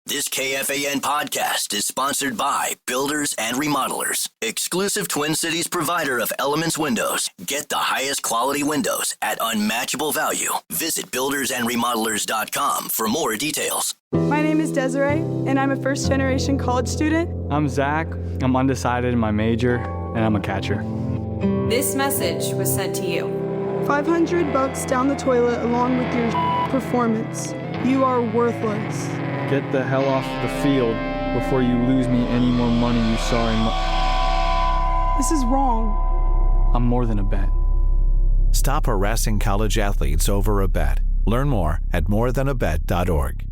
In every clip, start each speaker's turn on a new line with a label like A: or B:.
A: This KFAN podcast is sponsored by Builders and Remodelers, exclusive Twin Cities provider of Elements Windows. Get the highest quality windows at unmatchable value. Visit buildersandremodelers.com for more details.
B: My name is Desiree, and I'm a first-generation college student.
C: I'm Zach. I'm undecided in my major, and I'm a catcher.
D: This message was sent to you.
B: $500 down the toilet along with your performance. You are worthless.
C: Get the hell off the field before you lose me any more money, you sorry
B: This is wrong.
C: I'm more than a bet.
E: Stop harassing college athletes over a bet. Learn more at morethanabet.org.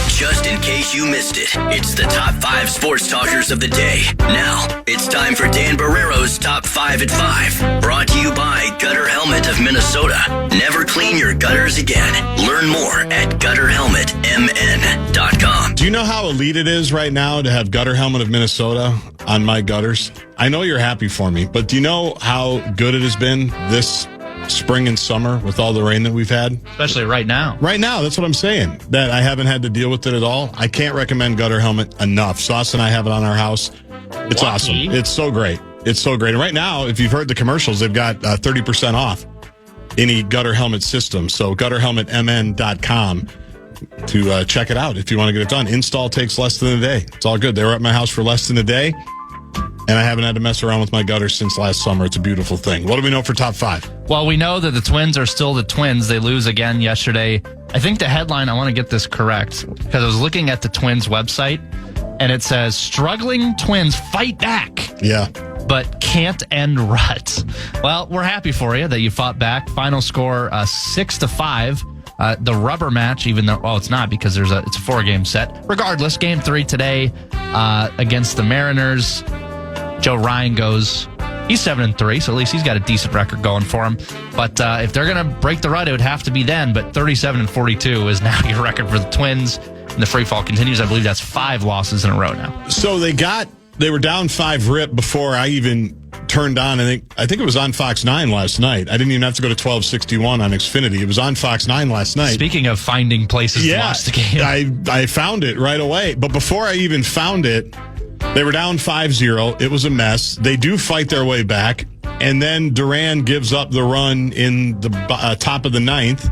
A: Just in case you missed it, it's the top 5 sports talkers of the day. Now, it's time for Dan Barreiro's Top 5 at 5. Brought to you by Gutter Helmet of Minnesota. Never clean your gutters again. Learn more at gutterhelmetmn.com.
F: Do you know how elite it is right now to have Gutter Helmet of Minnesota on my gutters? I know you're happy for me, but do you know how good it has been this spring and summer with all the rain that we've had?
G: Especially right now.
F: Right now, that's what I'm saying, that I haven't had to deal with it at all. I can't recommend Gutter Helmet enough. Sauce and I have it on our house. It's awesome. It's so great. It's so great. And right now, if you've heard the commercials, they've got 30% off any Gutter Helmet system. So gutterhelmetmn.com to check it out if you want to get it done. Install takes less than a day. It's all good. They were at my house for less than a day, and I haven't had to mess around with my gutters since last summer. It's a beautiful thing. What do we know for top 5?
G: Well, we know that the Twins are still the Twins. They lose again yesterday. I think the headline, I want to get this correct, because I was looking at the Twins website, and it says, struggling Twins fight back.
F: Yeah.
G: But can't end rut. Well, we're happy for you that you fought back. Final score 6-5. The rubber match, even though, well, it's not because it's a 4-game set. Regardless, game 3 today against the Mariners. Joe Ryan goes, he's 7-3, so at least he's got a decent record going for him. But if they're going to break the rut, it would have to be then. But 37-42 is now your record for the Twins. And the free fall continues. I believe that's 5 losses in a row now.
F: So they were down 5-rip before I even turned on. I think it was on Fox 9 last night. I didn't even have to go to 1261 on Xfinity. It was on Fox 9 last night.
G: Speaking of finding places to watch the game.
F: I found it right away. But before I even found it, they were down 5-0. It was a mess. They do fight their way back. And then Duran gives up the run in the top of the 9th.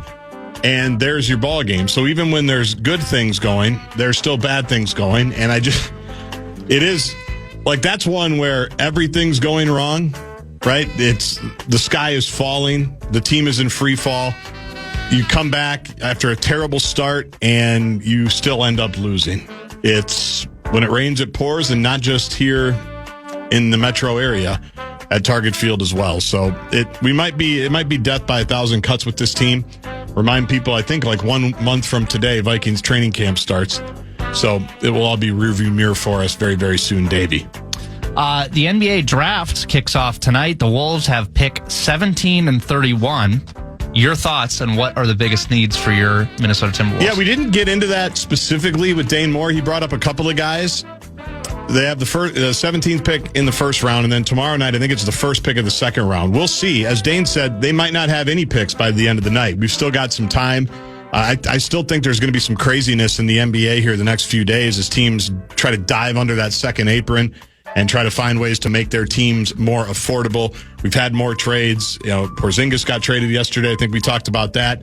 F: And there's your ball game. So even when there's good things going, there's still bad things going. And it is like, that's one where everything's going wrong, right? The sky is falling. The team is in free fall. You come back after a terrible start and you still end up losing. It's when it rains, it pours, and not just here in the metro area, at Target Field as well. So it might be death by 1,000 cuts with this team. Remind people, I think like 1 month from today, Vikings training camp starts. So it will all be rearview mirror for us very, very soon, Davey.
G: The NBA draft kicks off tonight. The Wolves have pick 17 and 31. Your thoughts on what are the biggest needs for your Minnesota Timberwolves?
F: Yeah, we didn't get into that specifically with Dane Moore. He brought up a couple of guys. They have the 17th pick in the first round, and then tomorrow night, I think it's the first pick of the second round. We'll see. As Dane said, they might not have any picks by the end of the night. We've still got some time. I still think there's going to be some craziness in the NBA here the next few days as teams try to dive under that second apron and try to find ways to make their teams more affordable. We've had more trades. Porzingis got traded yesterday. I think we talked about that.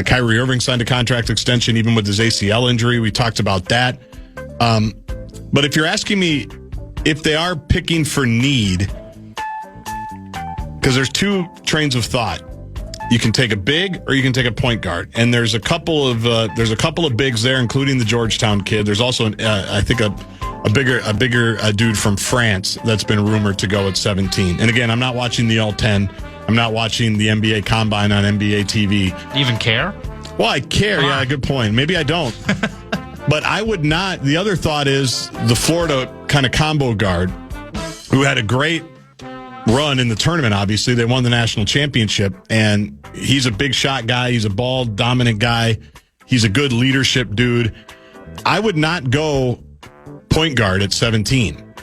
F: Kyrie Irving signed a contract extension even with his ACL injury. We talked about that. But if you're asking me if they are picking for need, because there's 2 trains of thought. You can take a big or you can take a point guard. And there's a couple of bigs there, including the Georgetown kid. There's also, I think, a bigger dude from France that's been rumored to go at 17. And again, I'm not watching the All-10. I'm not watching the NBA Combine on NBA TV.
G: Do you even care?
F: Well, I care. Yeah, good point. Maybe I don't. But I would not. The other thought is the Florida kind of combo guard who had a great run in the tournament, obviously. They won the national championship, and he's a big shot guy. He's a ball dominant guy. He's a good leadership dude. I would not go point guard at 17.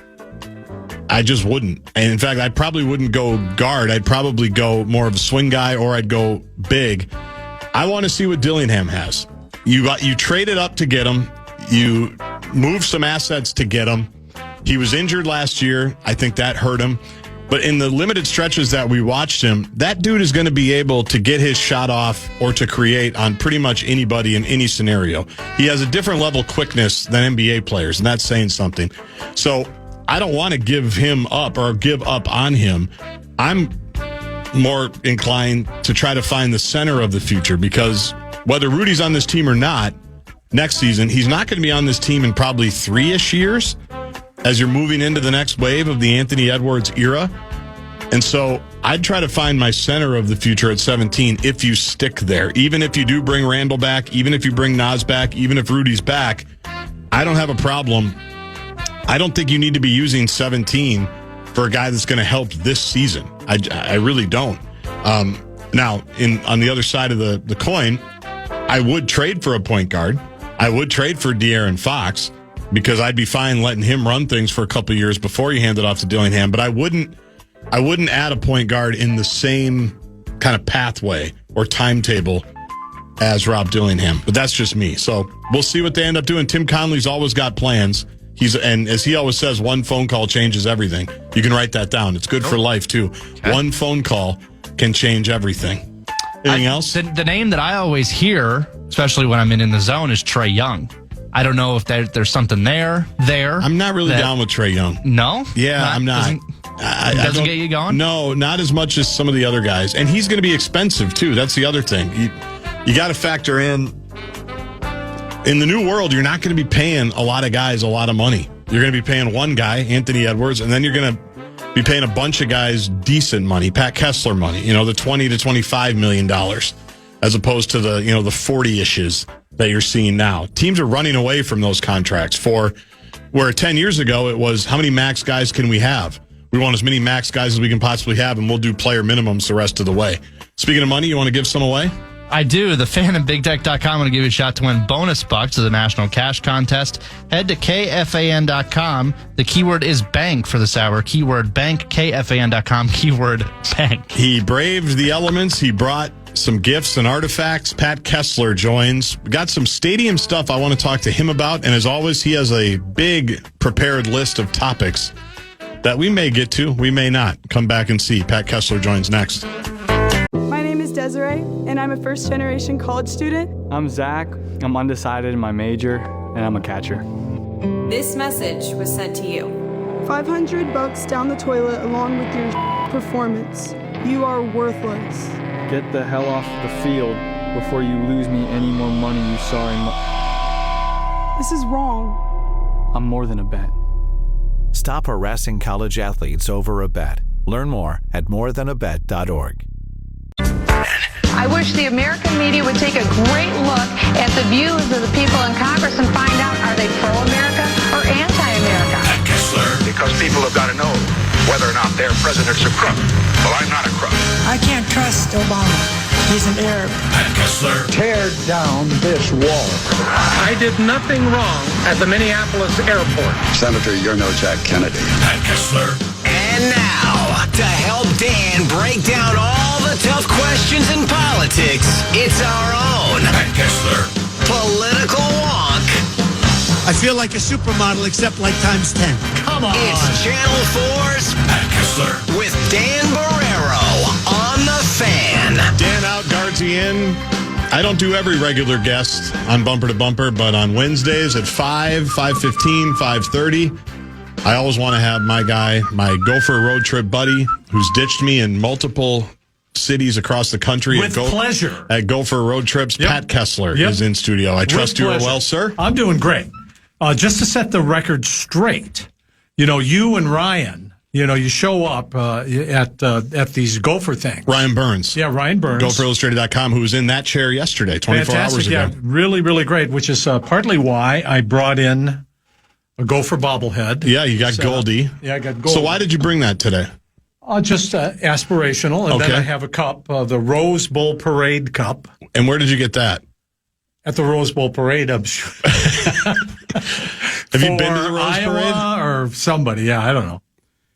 F: I just wouldn't. And in fact, I probably wouldn't go guard. I'd probably go more of a swing guy, or I'd go big. I want to see what Dillingham has. You traded up to get him. You moved some assets to get him. He was injured last year. I think that hurt him. But in the limited stretches that we watched him, that dude is going to be able to get his shot off or to create on pretty much anybody in any scenario. He has a different level of quickness than NBA players, and that's saying something. So I don't want to give him up or give up on him. I'm more inclined to try to find the center of the future, because whether Rudy's on this team or not next season, he's not going to be on this team in probably 3-ish years as you're moving into the next wave of the Anthony Edwards era. And so I'd try to find my center of the future at 17 if you stick there. Even if you do bring Randall back, even if you bring Nas back, even if Rudy's back, I don't have a problem. I don't think you need to be using 17 for a guy that's going to help this season. I really don't. Now, on the other side of the coin, I would trade for a point guard. I would trade for De'Aaron Fox, because I'd be fine letting him run things for a couple of years before you hand it off to Dillingham. But I wouldn't add a point guard in the same kind of pathway or timetable as Rob Dillingham. But that's just me. So we'll see what they end up doing. Tim Conley's always got plans. And as he always says, one phone call changes everything. You can write that down. It's good for life, too. Okay. One phone call can change everything. Anything else?
G: The name that I always hear, especially when I'm in the zone, is Trae Young. I don't know if there's something there. I'm
F: not really down with Trae Young.
G: No?
F: Yeah, I'm not.
G: Doesn't get you going?
F: No, not as much as some of the other guys. And he's going to be expensive, too. That's the other thing. You got to factor in the new world, you're not going to be paying a lot of guys a lot of money. You're going to be paying one guy, Anthony Edwards, and then you're going to be paying a bunch of guys decent money, Pat Kessler money, the $20 to $25 million, as opposed to the 40-ishes that you're seeing now. Teams are running away from those contracts where 10 years ago it was, how many max guys can we have? We want as many max guys as we can possibly have, and we'll do player minimums the rest of the way. Speaking of money, you want to give some away?
G: I do. The Fan and BigTech.com. I'm going to give you a shot to win bonus bucks to the National Cash Contest. Head to KFAN.com. The keyword is bank for this hour. Keyword bank, KFAN.com, keyword bank.
F: He braved the elements. He brought some gifts and artifacts. Pat Kessler joins. We got some stadium stuff I want to talk to him about. And as always, he has a big prepared list of topics that we may get to. We may not. Come back and see. Pat Kessler joins next.
B: My name is Desiree, and I'm a first-generation college student.
C: I'm Zach. I'm undecided in my major, and I'm a catcher.
D: This message was sent to you.
B: $500 down the toilet along with your performance. You are worthless.
C: Get the hell off the field before you lose me any more money you sorry.
B: This is wrong.
C: I'm more than a bet.
E: Stop harassing college athletes over a bet. Learn more at morethanabet.org.
H: I wish the American media would take a great look at the views of the people in Congress and find out, are they pro-America or anti-America?
I: Pat Kessler. Because people have got to know whether or not their president's a crook. Well, I'm not a crook.
J: I can't trust Obama. He's an Arab.
I: Pat Kessler.
K: Tear down this wall.
L: I did nothing wrong at the Minneapolis airport.
K: Senator, you're no Jack Kennedy.
I: Pat Kessler.
A: And now, to help Dan break down all the tough questions in politics, it's our own
I: Pat Kessler.
A: Political Wonk.
M: I feel like a supermodel, except like times 10.
A: Come on. It's Channel 4's
I: Pat Kessler
A: with Dan Barreiro on the Fan.
F: Dan out, Guardsy in. I don't do every regular guest on Bumper to Bumper, but on Wednesdays at 5, 5:15, 5:30, I always want to have my guy, my Gopher road trip buddy, who's ditched me in multiple cities across the country.
N: With pleasure.
F: At Gopher Road Trips,
N: Yep.
F: Pat Kessler
N: Yep.
F: is in studio. I trust you are well, sir.
N: I'm doing great. Just to set the record straight, you and Ryan, you show up at these Gopher things.
F: Ryan Burns.
N: Yeah, Ryan Burns.
F: GopherIllustrated.com, who was in that chair yesterday, 24 hours ago.
N: Yeah, really, really great, which is partly why I brought in a Gopher bobblehead.
F: Yeah, you got Goldie.
N: Yeah, I got Goldie.
F: So why did you bring that today?
N: Just aspirational, and then I have a cup, the Rose Bowl Parade cup.
F: And where did you get that?
N: At the Rose Bowl Parade, I'm sure.
F: Have you been to the Rose
N: Iowa
F: Parade?
N: Or somebody, yeah, I don't know.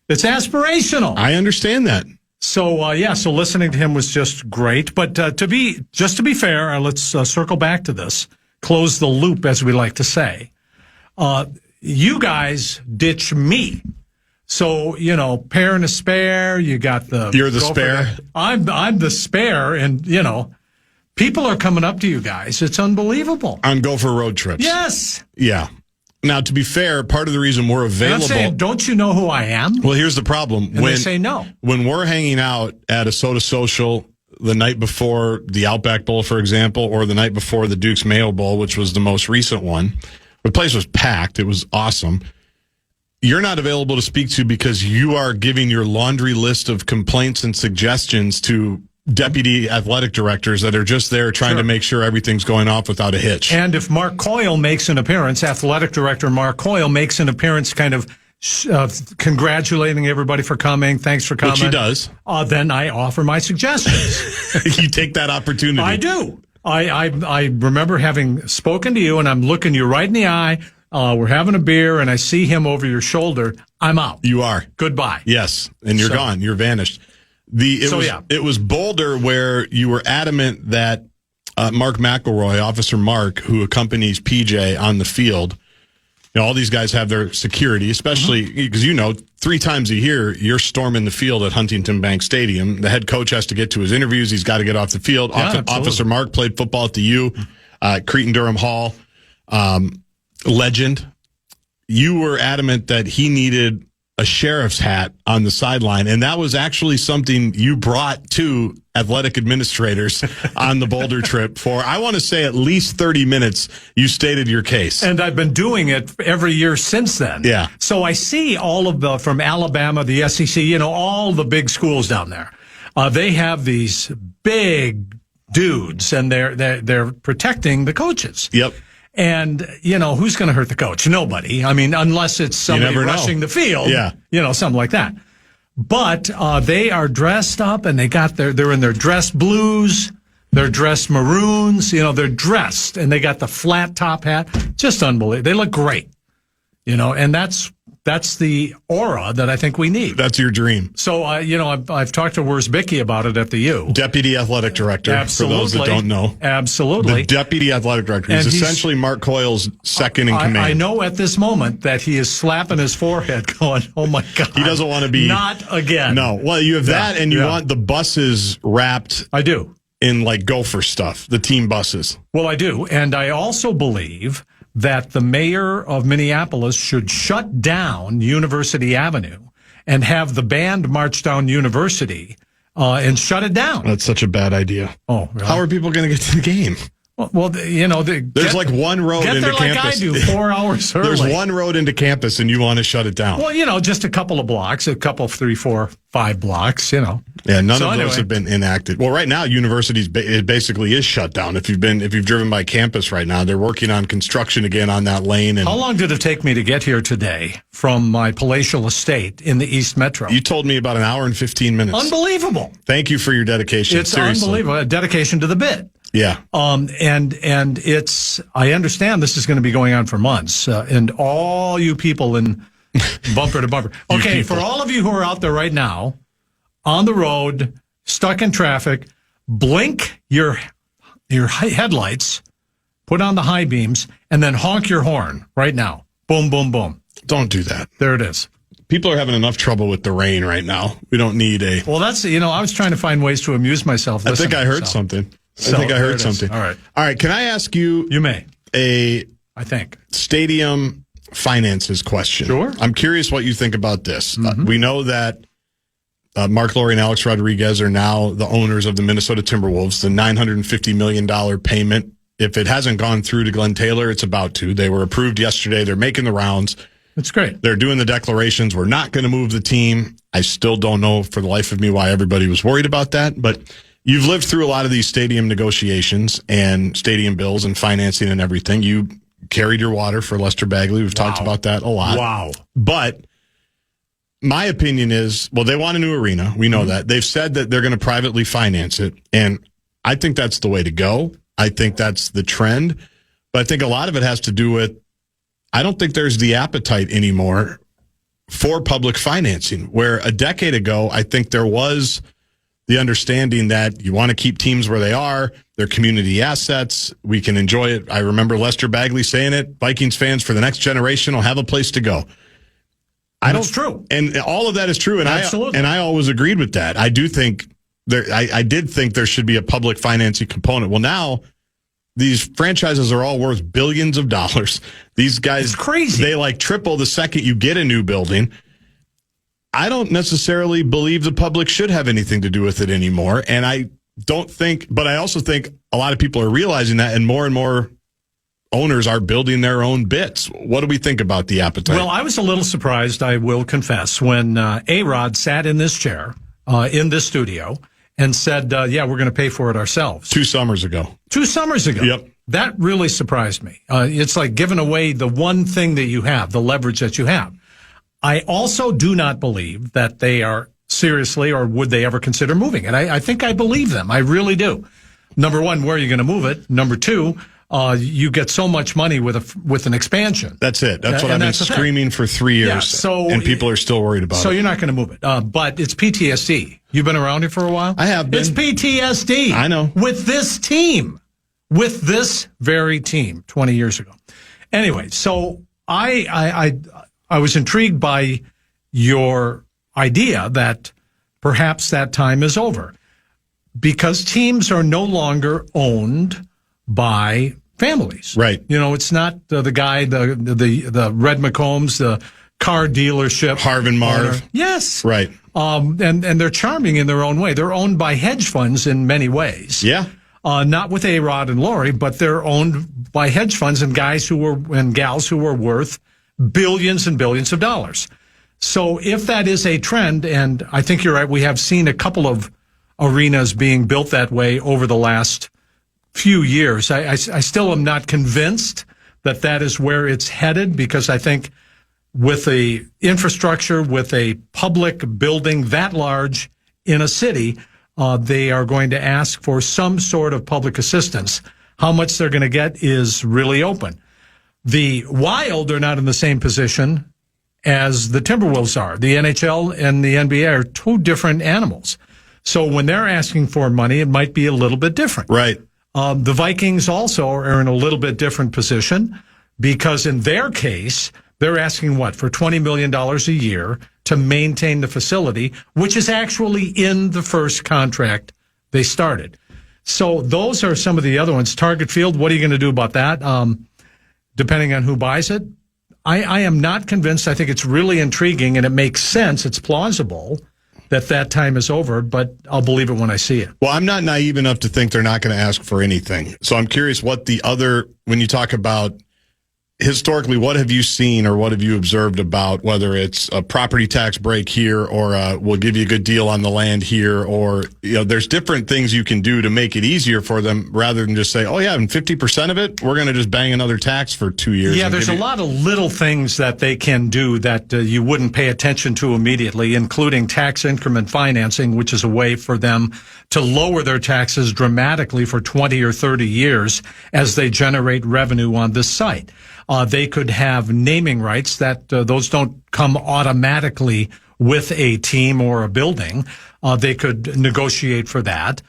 N: It's aspirational.
F: I understand that.
N: So, so listening to him was just great. But to be fair, let's circle back to this, close the loop, as we like to say. You guys ditch me. So, pair and a spare, you got
F: You're the spare?
N: I'm the spare, and, people are coming up to you guys. It's unbelievable.
F: On Gopher road trips.
N: Yes.
F: Yeah. Now, to be fair, part of the reason we're available.
N: I'm saying, don't you know who I am?
F: Well, here's the problem.
N: And they say no.
F: When we're hanging out at a soda social the night before the Outback Bowl, for example, or the night before the Duke's Mayo Bowl, which was the most recent one, the place was packed. It was awesome. You're not available to speak to because you are giving your laundry list of complaints and suggestions to deputy athletic directors that are just there trying to make sure everything's going off without a hitch.
N: And if Mark Coyle makes an appearance, athletic director Mark Coyle makes an appearance kind of congratulating everybody for coming, thanks for coming.
F: Which he does.
N: Then I offer my suggestions.
F: You take that opportunity.
N: I do. I remember having spoken to you, and I'm looking you right in the eye. We're having a beer, and I see him over your shoulder. I'm out.
F: You are.
N: Goodbye.
F: Yes, and you're gone. You're vanished. It was Boulder where you were adamant that Mark McElroy, Officer Mark, who accompanies PJ on the field, all these guys have their security, especially because 3 times a year you're storming the field at Huntington Bank Stadium. The head coach has to get to his interviews. He's got to get off the field.
N: Yeah,
F: Officer Mark played football at the U, Cretin-Durham Hall, legend. You were adamant that he needed a sheriff's hat on the sideline, and that was actually something you brought to athletic administrators on the Boulder trip for, I want to say, at least 30 minutes. You stated your case.
N: And I've been doing it every year since then.
F: Yeah.
N: So I see all of from Alabama, the SEC, all the big schools down there. They have these big dudes, and they're protecting the coaches.
F: Yep.
N: And, who's going to hurt the coach? Nobody. I mean, unless it's somebody rushing the field.
F: Yeah.
N: Something like that. But they are dressed up, and they're in their dress blues, they're dressed maroons, they're dressed, and they got the flat top hat. Just unbelievable. They look great. And that's the aura that I think we need.
F: That's your dream.
N: So, I've talked to Wiersbicki about it at the U.
F: Deputy Athletic Director,
N: Absolutely.
F: for those that don't know.
N: Absolutely.
F: The Deputy Athletic Director. He's essentially Mark Coyle's second in command.
N: I know at this moment that he is slapping his forehead going, oh, my God.
F: He doesn't want to be.
N: Not again.
F: No. Well, you have that, and you want the buses wrapped.
N: I do.
F: In Gopher stuff, the team buses.
N: Well, I do. And I also believe that the mayor of Minneapolis should shut down University Avenue and have the band march down University and shut it down.
F: That's such a bad idea.
N: Oh, really?
F: How are people going to get to the game?
N: Well,
F: there's one road into campus.
N: Like I do, 4 hours early.
F: There's one road into campus, and you want to shut it down.
N: Well, just a couple of blocks, 3, 4, 5 blocks, Yeah,
F: none of those have been enacted. Well, right now, universities it basically is shut down. If you've driven by campus right now, they're working on construction again on that lane. And
N: how long did it take me to get here today from my palatial estate in the East Metro?
F: You told me about an hour and 15 minutes.
N: Unbelievable.
F: Thank you for your dedication.
N: It's
F: seriously.
N: Unbelievable. A dedication to the bit.
F: Yeah.
N: And I understand this is going to be going on for months, and all you people in bumper to bumper. Okay, for all of you who are out there right now, on the road, stuck in traffic, blink your headlights, put on the high beams, and then honk your horn right now. Boom, boom, boom.
F: Don't do that.
N: There it is.
F: People are having enough trouble with the rain right now. We don't need a...
N: Well, that's, I was trying to find ways to amuse myself.
F: I think I heard something. I think I heard something.
N: All right.
F: All right. Can I ask you?
N: You may.
F: I think stadium finances question.
N: Sure.
F: I'm curious what you think about this. We know that Mark Lowry and Alex Rodriguez are now the owners of the Minnesota Timberwolves. The $950 million payment, if it hasn't gone through to Glenn Taylor, it's about to. They were approved yesterday. They're making the rounds.
N: That's great.
F: They're doing the declarations. We're not going to move the team. I still don't know for the life of me why everybody was worried about that, but you've lived through a lot of these stadium negotiations and stadium bills and financing and everything. You carried your water for Lester Bagley. We've talked about that a lot.
N: Wow.
F: But my opinion is, well, they want a new arena. We know that. They've said that they're going to privately finance it. And I think that's the way to go. I think that's the trend. But I think a lot of it has to do with, I don't think there's the appetite anymore for public financing, where a decade ago, I think there was the understanding that you want to keep teams where they are. They're community assets. We can enjoy it. I remember Lester Bagley saying it. Vikings fans for the next generation will have a place to go.
N: That's true.
F: And all of that is true. And
N: Absolutely.
F: I always agreed with that. I do think I did think there should be a public financing component. Well, now these franchises are all worth billions of dollars. These guys,
N: it's crazy.
F: They like triple the second you get a new building. I don't necessarily believe the public should have anything to do with it anymore. And I also think a lot of people are realizing that, and more owners are building their own bits. What do we think about the appetite?
N: Well, I was a little surprised, I will confess, when A-Rod sat in this chair in this studio and said, yeah, we're going to pay for it ourselves.
F: 2 summers ago.
N: 2 summers ago.
F: Yep.
N: That really surprised me. It's like giving away the one thing that you have, the leverage that you have. I also do not believe that they are seriously, or would they ever consider moving it. I think I believe them. I really do. Number one, where are you going to move it? Number two, you get so much money with an expansion.
F: That's it. That's what I've been screaming for 3 years.
N: Yeah,
F: and people are still worried about it.
N: So you're not going to move it. But it's PTSD. You've been around here for a while?
F: I have been.
N: It's PTSD.
F: I know.
N: With this team. With this very team 20 years ago. Anyway, so I was intrigued by your idea that perhaps that time is over because teams are no longer owned by families.
F: Right.
N: You know, it's not the guy, the Red McCombs, the car dealership.
F: Harv and Marv.
N: Yes.
F: Right.
N: And they're charming in their own way. They're owned by hedge funds in many ways.
F: Yeah.
N: Not with A-Rod and Lori, but they're owned by hedge funds and gals who were worth billions and billions of dollars. So if that is a trend, and I think you're right, we have seen a couple of arenas being built that way over the last few years. I still am not convinced that is where it's headed, because I think with a infrastructure, with a public building that large in a city, they are going to ask for some sort of public assistance. How much they're going to get is really open. The Wild are not in the same position as the Timberwolves are. The NHL and the NBA are two different animals. So when they're asking for money, it might be a little bit different.
F: Right.
N: The Vikings also are in a little bit different position because in their case, they're asking for $20 million a year to maintain the facility, which is actually in the first contract they started. So those are some of the other ones. Target Field, what are you going to do about that? Depending on who buys it. I am not convinced. I think it's really intriguing and it makes sense. It's plausible that time is over, but I'll believe it when I see it.
F: Well, I'm not naive enough to think they're not going to ask for anything. So I'm curious when you talk about historically, what have you seen or what have you observed about whether it's a property tax break here or we'll give you a good deal on the land here, or there's different things you can do to make it easier for them rather than just say, oh yeah, and 50% of it, we're going to just bang another tax for 2 years.
N: Yeah, there's a lot of little things that they can do that you wouldn't pay attention to immediately, including tax increment financing, which is a way for them to lower their taxes dramatically for 20 or 30 years as they generate revenue on this site. They could have naming rights that those don't come automatically with a team or a building. They could negotiate for that.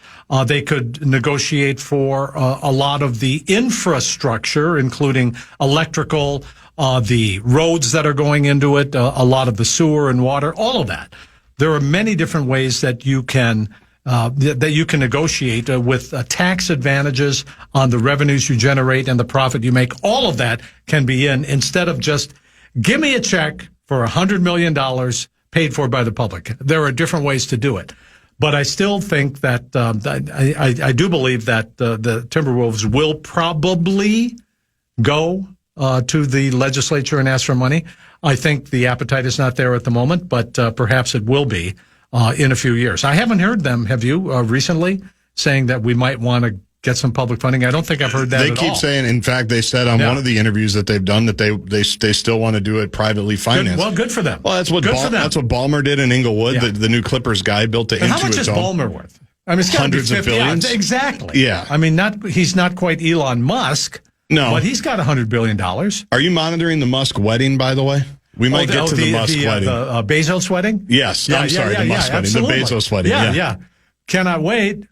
N: They could negotiate for a lot of the infrastructure, including electrical, the roads that are going into it, a lot of the sewer and water, all of that. There are many different ways that you can negotiate with tax advantages on the revenues you generate and the profit you make. All of that can be instead of just give me a check for $100 million paid for by the public. There are different ways to do it. But I still think that I do believe that the Timberwolves will probably go to the legislature and ask for money. I think the appetite is not there at the moment, but perhaps it will be in a few years. I haven't heard them, have you, recently, saying that we might want to get some public funding? I don't think I've heard that at all.
F: They keep saying, in fact, they said on one of the interviews that they've done that they still want to do it privately financed.
N: Good for them.
F: Well, that's what Ballmer did in Inglewood. Yeah. The new Clippers guy built it into its own.
N: How much is Ballmer worth? I mean, it's
F: hundreds of billions.
N: Yeah, exactly.
F: Yeah.
N: I mean, he's not quite Elon Musk.
F: No.
N: But he's got $100 billion.
F: Are you monitoring the Musk wedding, by the way? We might get to the Musk wedding.
N: The Bezos wedding?
F: Yes. I'm sorry, the Musk wedding.
N: Absolutely.
F: The Bezos wedding.
N: Yeah. Cannot wait.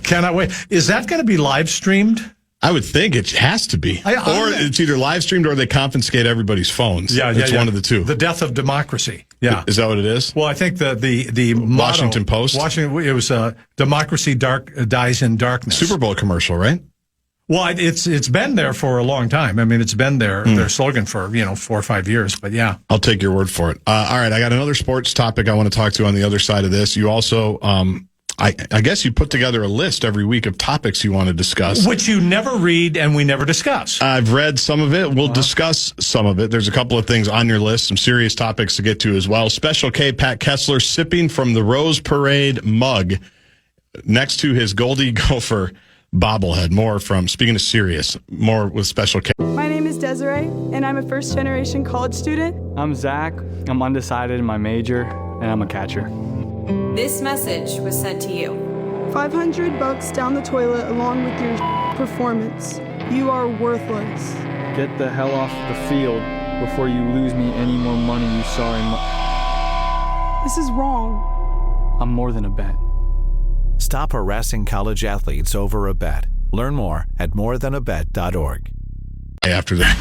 N: Cannot wait. Is that going to be live streamed?
F: I would think it has to be. Or it's either live streamed or they confiscate everybody's phones. Yeah, it's one of the two.
N: The death of democracy. Yeah.
F: Is that what it is?
N: Well, I think the
F: Washington
N: motto,
F: Post?
N: it was democracy dies in darkness.
F: Super Bowl commercial, right?
N: Well, it's been there for a long time. I mean, it's been their slogan for 4 or 5 years. But yeah,
F: I'll take your word for it. All right, I got another sports topic I want to talk to on the other side of this. You also, I guess you put together a list every week of topics you want to discuss,
N: which you never read and we never discuss.
F: I've read some of it. We'll discuss some of it. There's a couple of things on your list, some serious topics to get to as well. Special K, Pat Kessler, sipping from the Rose Parade mug next to his Goldie Gopher bobblehead. Speaking of serious, more with Special K.
B: My name is Desiree, and I'm a first-generation college student.
C: I'm Zach. I'm undecided in my major, and I'm a catcher.
D: This message was sent to you.
B: $500 down the toilet along with your performance. You are worthless.
C: Get the hell off the field before you lose me any more money you saw in
B: This is wrong.
C: I'm more than a bet.
E: Stop harassing college athletes over a bet. Learn more at morethanabet.org.
F: After that.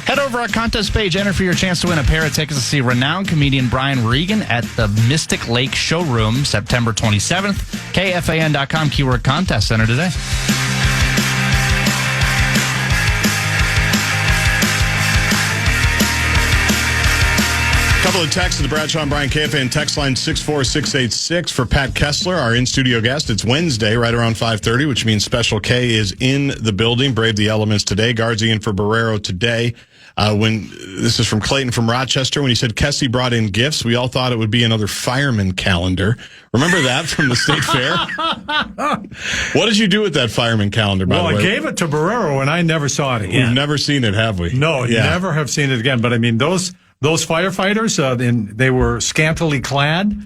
G: Head over our contest page, enter for your chance to win a pair of tickets to see renowned comedian Brian Regan at the Mystic Lake Showroom, September 27th. KFAN.com, keyword contest. Enter today.
F: Couple of texts to the Bradshaw and Brian KFAN text line 64686 for Pat Kessler, our in-studio guest. It's Wednesday, right around 5:30, which means Special K is in the building. Brave the elements today. Guardsy in for Barreiro today. This is from Clayton from Rochester. When he said Kessie brought in gifts, we all thought it would be another fireman calendar. Remember that from the state fair? What did you do with that fireman calendar, by the way?
N: Well, I gave it to Barreiro, and I never saw it again.
F: We've never seen it, have we?
N: No, never have seen it again. But, I mean, those firefighters, they were scantily clad.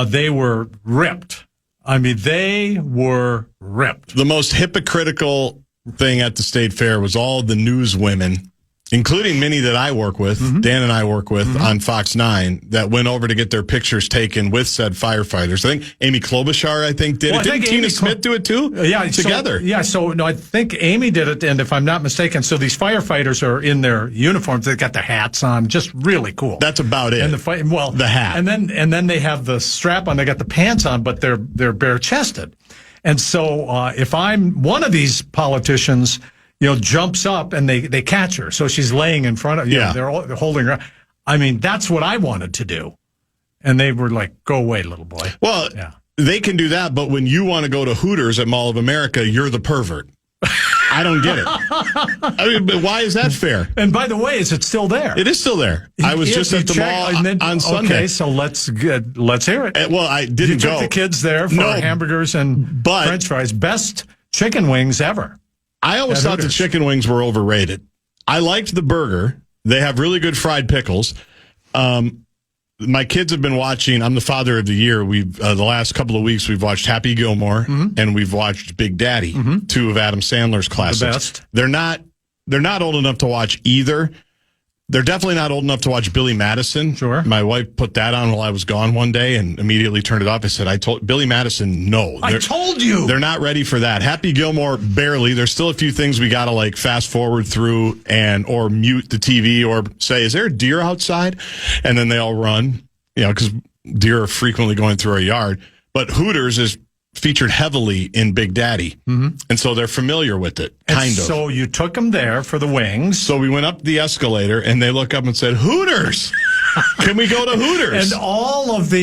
N: They were ripped. I mean, they were ripped.
F: The most hypocritical thing at the state fair was all the news women, including many that I work with, Dan and I work with on Fox 9, that went over to get their pictures taken with said firefighters. I think Amy Klobuchar, did it. Didn't Tina Smith do it too?
N: Yeah.
F: Together.
N: So I think Amy did it, and if I'm not mistaken, so these firefighters are in their uniforms. They've got their hats on, just really cool.
F: That's about it.
N: And the hat. And then they have the strap on. They got the pants on, but they're bare-chested. And so if I'm one of these politicians, jumps up and they catch her. So she's laying in front of they're holding her. I mean, that's what I wanted to do. And they were like, go away, little boy.
F: Well, they can do that, but when you want to go to Hooters at Mall of America, you're the pervert. I don't get it. I mean, but why is that fair?
N: And by the way, is it still there?
F: It is still there. I was just at the mall on Sunday.
N: Okay, so let's hear it.
F: I didn't go.
N: You took the kids there for hamburgers and French fries. Best chicken wings ever.
F: I always thought the chicken wings were overrated. I liked the burger. They have really good fried pickles. My kids have been watching. I'm the father of the year. We've the last couple of weeks we've watched Happy Gilmore and we've watched Big Daddy, two of Adam Sandler's classics.
N: The best.
F: They're not old enough to watch either. They're definitely not old enough to watch Billy Madison.
N: Sure.
F: My wife put that on while I was gone one day and immediately turned it off. I said, I told Billy Madison, no.
N: I told you.
F: They're not ready for that. Happy Gilmore, barely. There's still a few things we got to fast forward through or mute the TV or say, is there a deer outside? And then they all run, because deer are frequently going through our yard. But Hooters is featured heavily in Big Daddy. And so they're familiar with it, kind of.
N: So you took them there for the wings.
F: So we went up the escalator, and they look up and said, Hooters! Can we go to Hooters?
N: And all of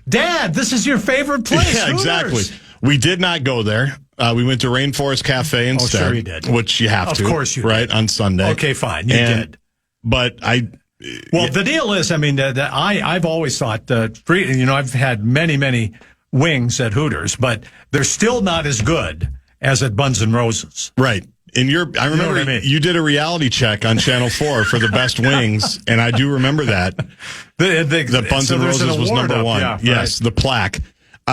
N: Dad, this is your favorite place,
F: Yeah,
N: Hooters.
F: Exactly. We did not go there. We went to Rainforest Cafe instead.
N: Oh, sure you did.
F: Which you have to.
N: Of course you
F: right,
N: did.
F: on Sunday.
N: Okay, fine. You did.
F: But
N: the deal is, I've always thought I've had many wings at Hooters, but they're still not as good as at Buns and Roses.
F: Right. I remember you did a reality check on Channel 4 for the best wings, and I do remember that. The Buns and Roses was number one.
N: Yeah,
F: yes,
N: right.
F: the plaque.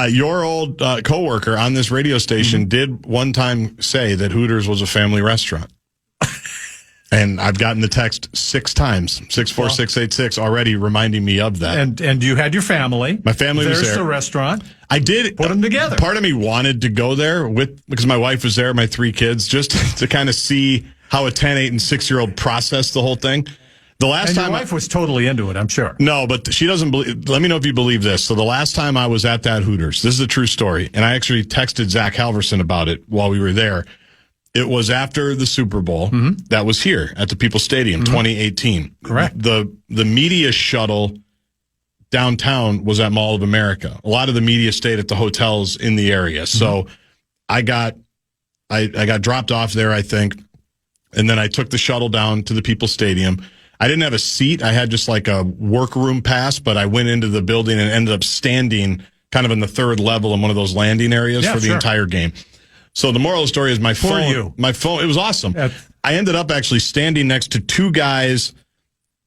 F: Your old coworker on this radio station did one time say that Hooters was a family restaurant. And I've gotten the text 6 times, 64686, already reminding me of that.
N: And you had your family.
F: My family was there.
N: There's the restaurant.
F: I did
N: put them together.
F: Part of me wanted to go there because my wife was there, my 3 kids, just to kind of see how a 10, 8, and 6-year-old processed the whole thing. The last time
N: your wife was totally into it, I'm sure.
F: No, but she doesn't believe. Let me know if you believe this. So the last time I was at that Hooters, this is a true story, and I actually texted Zach Halverson about it while we were there. It was after the Super Bowl that was here at the People's Stadium, 2018.
N: Correct.
F: The media shuttle downtown was at Mall of America. A lot of the media stayed at the hotels in the area. So I got dropped off there, I think, and then I took the shuttle down to the People's Stadium. I didn't have a seat. I had just like a workroom pass, but I went into the building and ended up standing kind of in the 3rd level in one of those landing areas for the entire game. So the moral of the story is my phone, it was awesome. I ended up actually standing next to 2 guys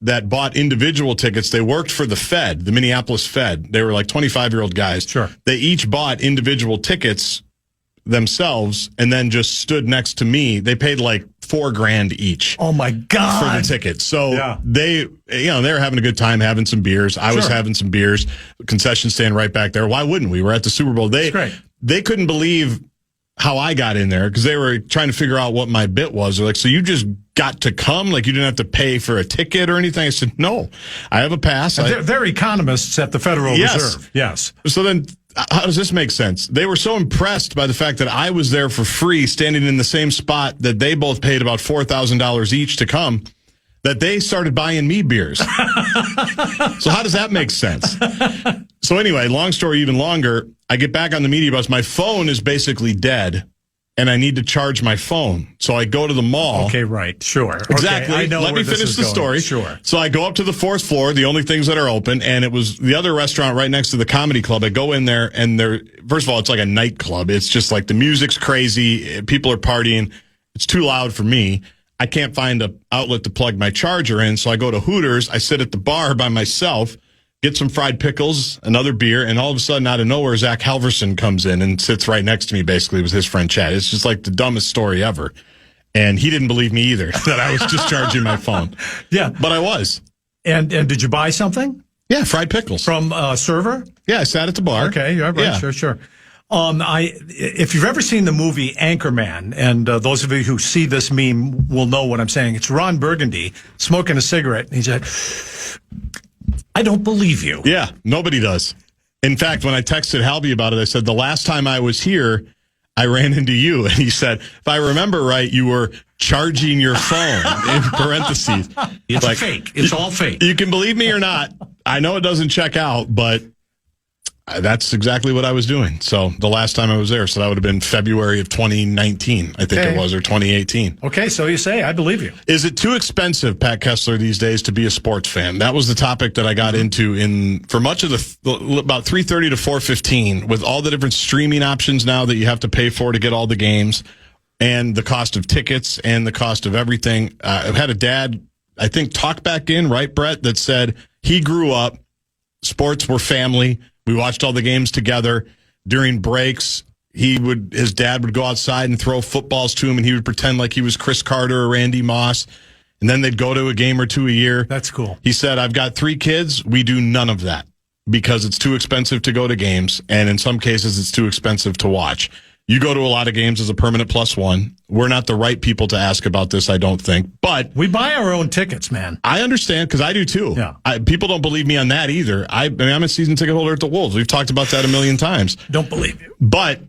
F: that bought individual tickets. They worked for the Fed, the Minneapolis Fed. They were like 25-year-old guys.
N: Sure.
F: They each bought individual tickets themselves and then just stood next to me. They paid like $4,000 each.
N: Oh my God.
F: For the tickets. So they were having a good time having some beers. I was having some beers. Concession stand right back there. Why wouldn't we? We're at the Super Bowl. They couldn't believe how I got in there because they were trying to figure out what my bit was. They're like, so you just got to come? Like you didn't have to pay for a ticket or anything? I said, no, I have a pass.
N: They're economists at the Federal Reserve. Yes.
F: So then how does this make sense? They were so impressed by the fact that I was there for free, standing in the same spot that they both paid about $4,000 each to come, that they started buying me beers. So how does that make sense? So anyway, long story even longer, I get back on the media bus. My phone is basically dead, and I need to charge my phone. So I go to the mall.
N: Okay, right. Sure.
F: Exactly.
N: Okay, I know
F: Let me finish the story.
N: Sure.
F: So I go up to the 4th floor, the only things that are open, and it was the other restaurant right next to the comedy club. I go in there, and first of all, it's like a nightclub. It's just like the music's crazy. People are partying. It's too loud for me. I can't find an outlet to plug my charger in, so I go to Hooters. I sit at the bar by myself, get some fried pickles, another beer, and all of a sudden, out of nowhere, Zach Halverson comes in and sits right next to me, basically, with his friend Chad. It's just like the dumbest story ever. And he didn't believe me either, that I was just charging my phone.
N: Yeah.
F: But I was.
N: And did you buy something?
F: Yeah, fried pickles.
N: From a server?
F: Yeah, I sat at the bar.
N: Okay, right, yeah. Sure. If you've ever seen the movie Anchorman, and those of you who see this meme will know what I'm saying, it's Ron Burgundy smoking a cigarette, and he said, I don't believe you.
F: Yeah, nobody does. In fact, when I texted Halby about it, I said, the last time I was here, I ran into you. And he said, if I remember right, you were charging your phone, in parentheses.
N: It's like, fake. It's all fake.
F: You can believe me or not. I know it doesn't check out, but that's exactly what I was doing. So the last time I was there, so that would have been February of 2019, I think it was, or 2018.
N: Okay, so you say, I believe you.
F: Is it too expensive, Pat Kessler, these days to be a sports fan? That was the topic that I got into for much of about 3:30 to 4:15, with all the different streaming options now that you have to pay for to get all the games, and the cost of tickets and the cost of everything. I've had a dad, I think, talk back in, right, Brett, that said he grew up, sports were family. We watched all the games together. During breaks, his dad would go outside and throw footballs to him, and he would pretend like he was Chris Carter or Randy Moss. And then they'd go to a game or two a year.
N: That's cool.
F: He said, I've got 3 kids. We do none of that because it's too expensive to go to games. And in some cases, it's too expensive to watch. You go to a lot of games as a permanent +1. We're not the right people to ask about this, I don't think. But
N: we buy our own tickets, man.
F: I understand, because I do too.
N: Yeah.
F: People don't believe me on that either. I'm a season ticket holder at the Wolves. We've talked about that a million times.
N: Don't believe you.
F: But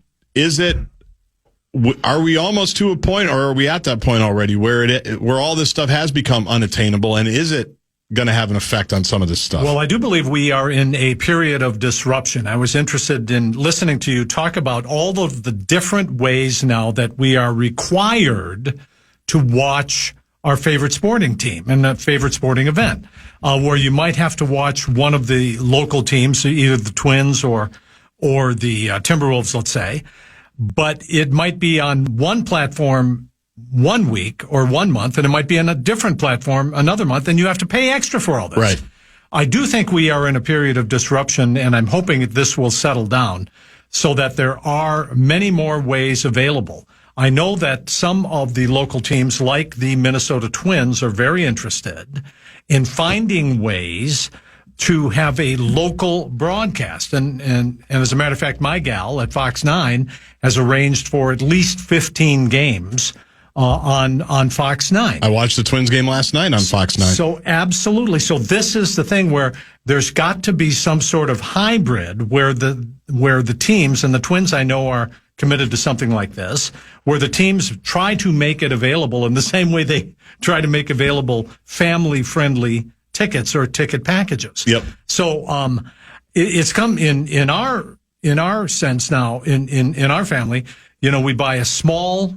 F: are we almost to a point, or are we at that point already where all this stuff has become unattainable? And is it going to have an effect on some of this stuff?
N: Well, I do believe we are in a period of disruption. I was interested in listening to you talk about all of the different ways now that we are required to watch our favorite sporting team and a favorite sporting event, where you might have to watch one of the local teams, either the Twins or the Timberwolves, let's say, but it might be on one platform 1 week or 1 month, and it might be on a different platform another month, and you have to pay extra for all this.
F: Right.
N: I do think we are in a period of disruption, and I'm hoping that this will settle down so that there are many more ways available. I know that some of the local teams, like the Minnesota Twins, are very interested in finding ways to have a local broadcast. And as a matter of fact, my gal at Fox 9 has arranged for at least 15 games on Fox 9.
F: I watched the Twins game last night on Fox 9.
N: So absolutely. So this is the thing where there's got to be some sort of hybrid where the teams, and the Twins I know are committed to something like this, where the teams try to make it available in the same way they try to make available family-friendly tickets or ticket packages.
F: Yep.
N: So it's come in our sense now in our family. We buy a small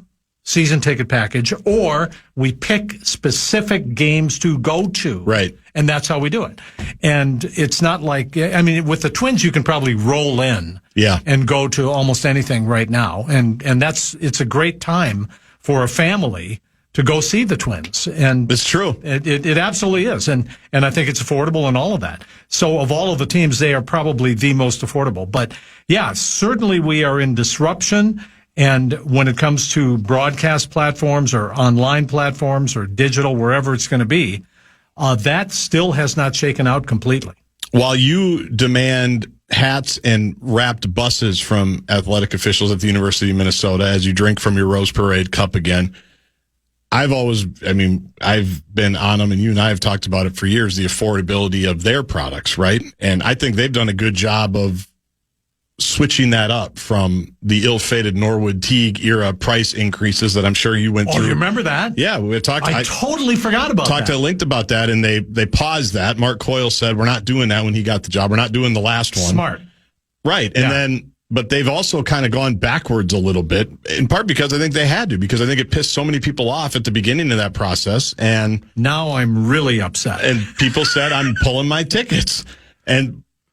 N: season ticket package, or we pick specific games to go to.
F: Right.
N: And that's how we do it. And it's not like, with the Twins, you can probably roll in and go to almost anything right now. And it's a great time for a family to go see the Twins. And
F: it's true.
N: It absolutely is. And I think it's affordable and all of that. So of all of the teams, they are probably the most affordable. But yeah, certainly we are in disruption. And when it comes to broadcast platforms or online platforms or digital, wherever it's going to be, that still has not shaken out completely.
F: While you demand hats and wrapped buses from athletic officials at the University of Minnesota as you drink from your Rose Parade cup again, I've been on them, and you and I have talked about it for years, the affordability of their products, right? And I think they've done a good job of switching that up from the ill-fated Norwood Teague era price increases that I'm sure you went through.
N: Oh, you remember that?
F: Yeah, we talked.
N: I totally forgot about that.
F: Talked to Linked about that, and they paused that. Mark Coyle said, we're not doing that when he got the job. We're not doing the last one.
N: Smart.
F: Right. And then, but they've also kind of gone backwards a little bit, in part because I think they had to, because I think it pissed so many people off at the beginning of that process. And
N: now I'm really upset.
F: And people said, I'm pulling my tickets.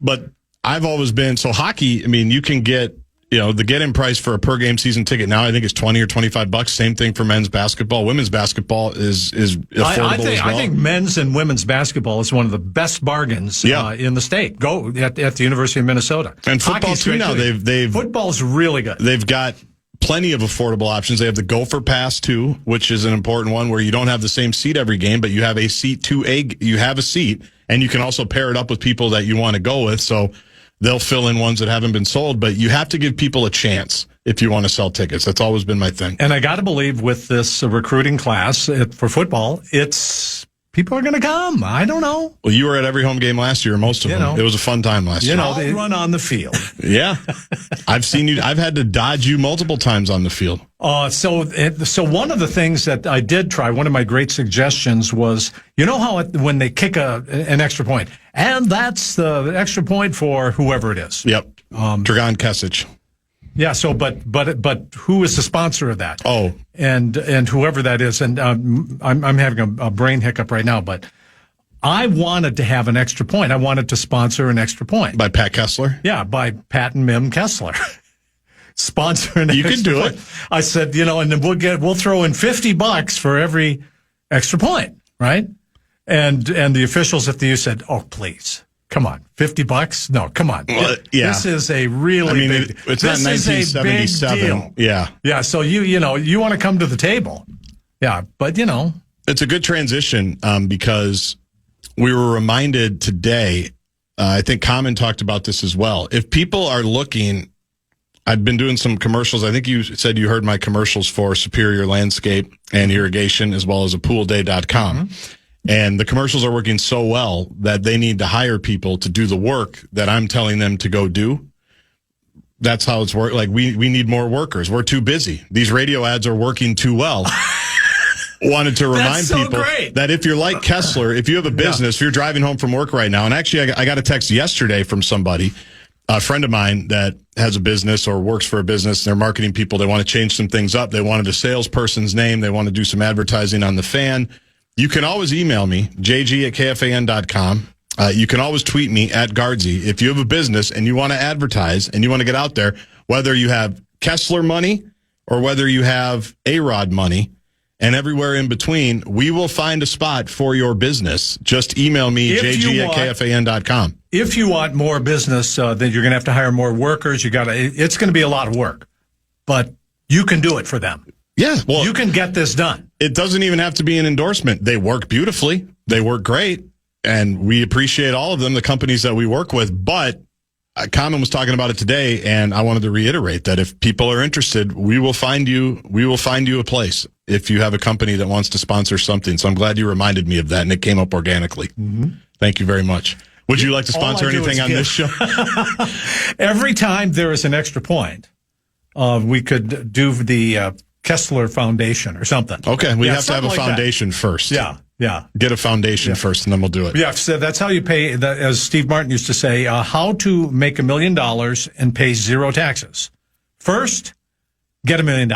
F: But I've always been, so hockey, you can get, the get-in price for a per-game season ticket now I think is $20 or $25. Same thing for men's basketball. Women's basketball is affordable as well.
N: I think men's and women's basketball is one of the best bargains in the state. Go at the University of Minnesota.
F: And football too now.
N: Football's really good.
F: They've got plenty of affordable options. They have the Gopher Pass too, which is an important one where you don't have the same seat every game, but you have a seat you have a seat, and you can also pair it up with people that you want to go with. So they'll fill in ones that haven't been sold, but you have to give people a chance if you want to sell tickets. That's always been my thing.
N: And I got to believe with this recruiting class for football, people are going to come. I don't know.
F: Well, you were at every home game last year, most of them. It was a fun time last year.
N: They run on the field.
F: Yeah. I've seen you. I've had to dodge you multiple times on the field.
N: So one of the things that I did try, one of my great suggestions was, how when they kick an extra point, and that's the extra point for whoever it is.
F: Yep. Dragan Kesic.
N: Yeah. So, but who is the sponsor of that?
F: Oh,
N: and whoever that is, and I'm having a brain hiccup right now, but I wanted to have an extra point. I wanted to sponsor an extra point
F: by Pat Kessler.
N: Yeah, by Pat and Mim Kessler. Sponsor an
F: you
N: extra
F: can do
N: point.
F: it.
N: I said, and then we'll throw in $50 for every extra point, right? And the officials at the U said, "Oh, please, come on, $50? No, come on.
F: Well, yeah.
N: This is a really big.
F: It's not 1977.
N: Deal.
F: Yeah,
N: yeah. So you want to come to the table, yeah. But
F: it's a good transition because we were reminded today. I think Common talked about this as well. If people are looking. I've been doing some commercials. I think you said you heard my commercials for Superior Landscape and Irrigation as well as a poolday.com. Mm-hmm. And the commercials are working so well that they need to hire people to do the work that I'm telling them to go do. That's how it's worked. Like we need more workers. We're too busy. These radio ads are working too well. Wanted to remind people that if you're like Kessler, if you have a business, if you're driving home from work right now, and actually I got a text yesterday from somebody, a friend of mine that has a business or works for a business, they're marketing people. They want to change some things up. They wanted a salesperson's name. They want to do some advertising on the Fan. You can always email me, jg@kfan.com. You can always tweet me at Guardsy. If you have a business and you want to advertise and you want to get out there, whether you have Kessler money or whether you have A-Rod money and everywhere in between, we will find a spot for your business. Just email me, jg@kfan.com.
N: If you want more business, then you're going to have to hire more workers. It's going to be a lot of work, but you can do it for them.
F: Yeah, well,
N: you can get this done.
F: It doesn't even have to be an endorsement. They work beautifully. They work great. And we appreciate all of them, the companies that we work with. But Common was talking about it today, and I wanted to reiterate that if people are interested, we will find you a place if you have a company that wants to sponsor something. So I'm glad you reminded me of that, and it came up organically. Mm-hmm. Thank you very much. Would you like to sponsor anything on this show?
N: Every time there is an extra point, we could do the Kessler Foundation or something.
F: Okay, we have to have a foundation first.
N: Yeah.
F: Get a foundation first, and then we'll do it.
N: Yeah, so that's how you pay, as Steve Martin used to say, how to make $1 million and pay zero taxes. First, get $1 million.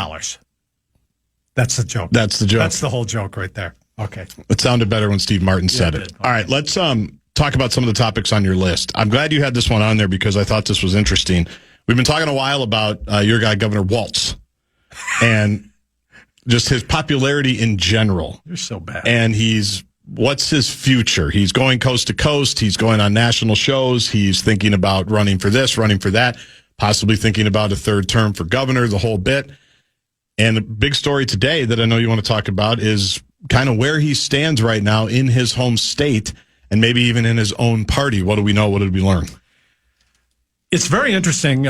N: That's the joke.
F: That's the joke.
N: That's the whole joke right there. Okay.
F: It sounded better when Steve Martin said it. All right, let's talk about some of the topics on your list. I'm glad you had this one on there because I thought this was interesting. We've been talking a while about your guy, Governor Walz, and just his popularity in general.
N: You're so bad.
F: And what's his future? He's going coast to coast. He's going on national shows. He's thinking about running for this, running for that, possibly thinking about a third term for governor, the whole bit. And the big story today that I know you want to talk about is kind of where he stands right now in his home state and maybe even in his own party. What do we know? What did we learn?
N: It's very interesting.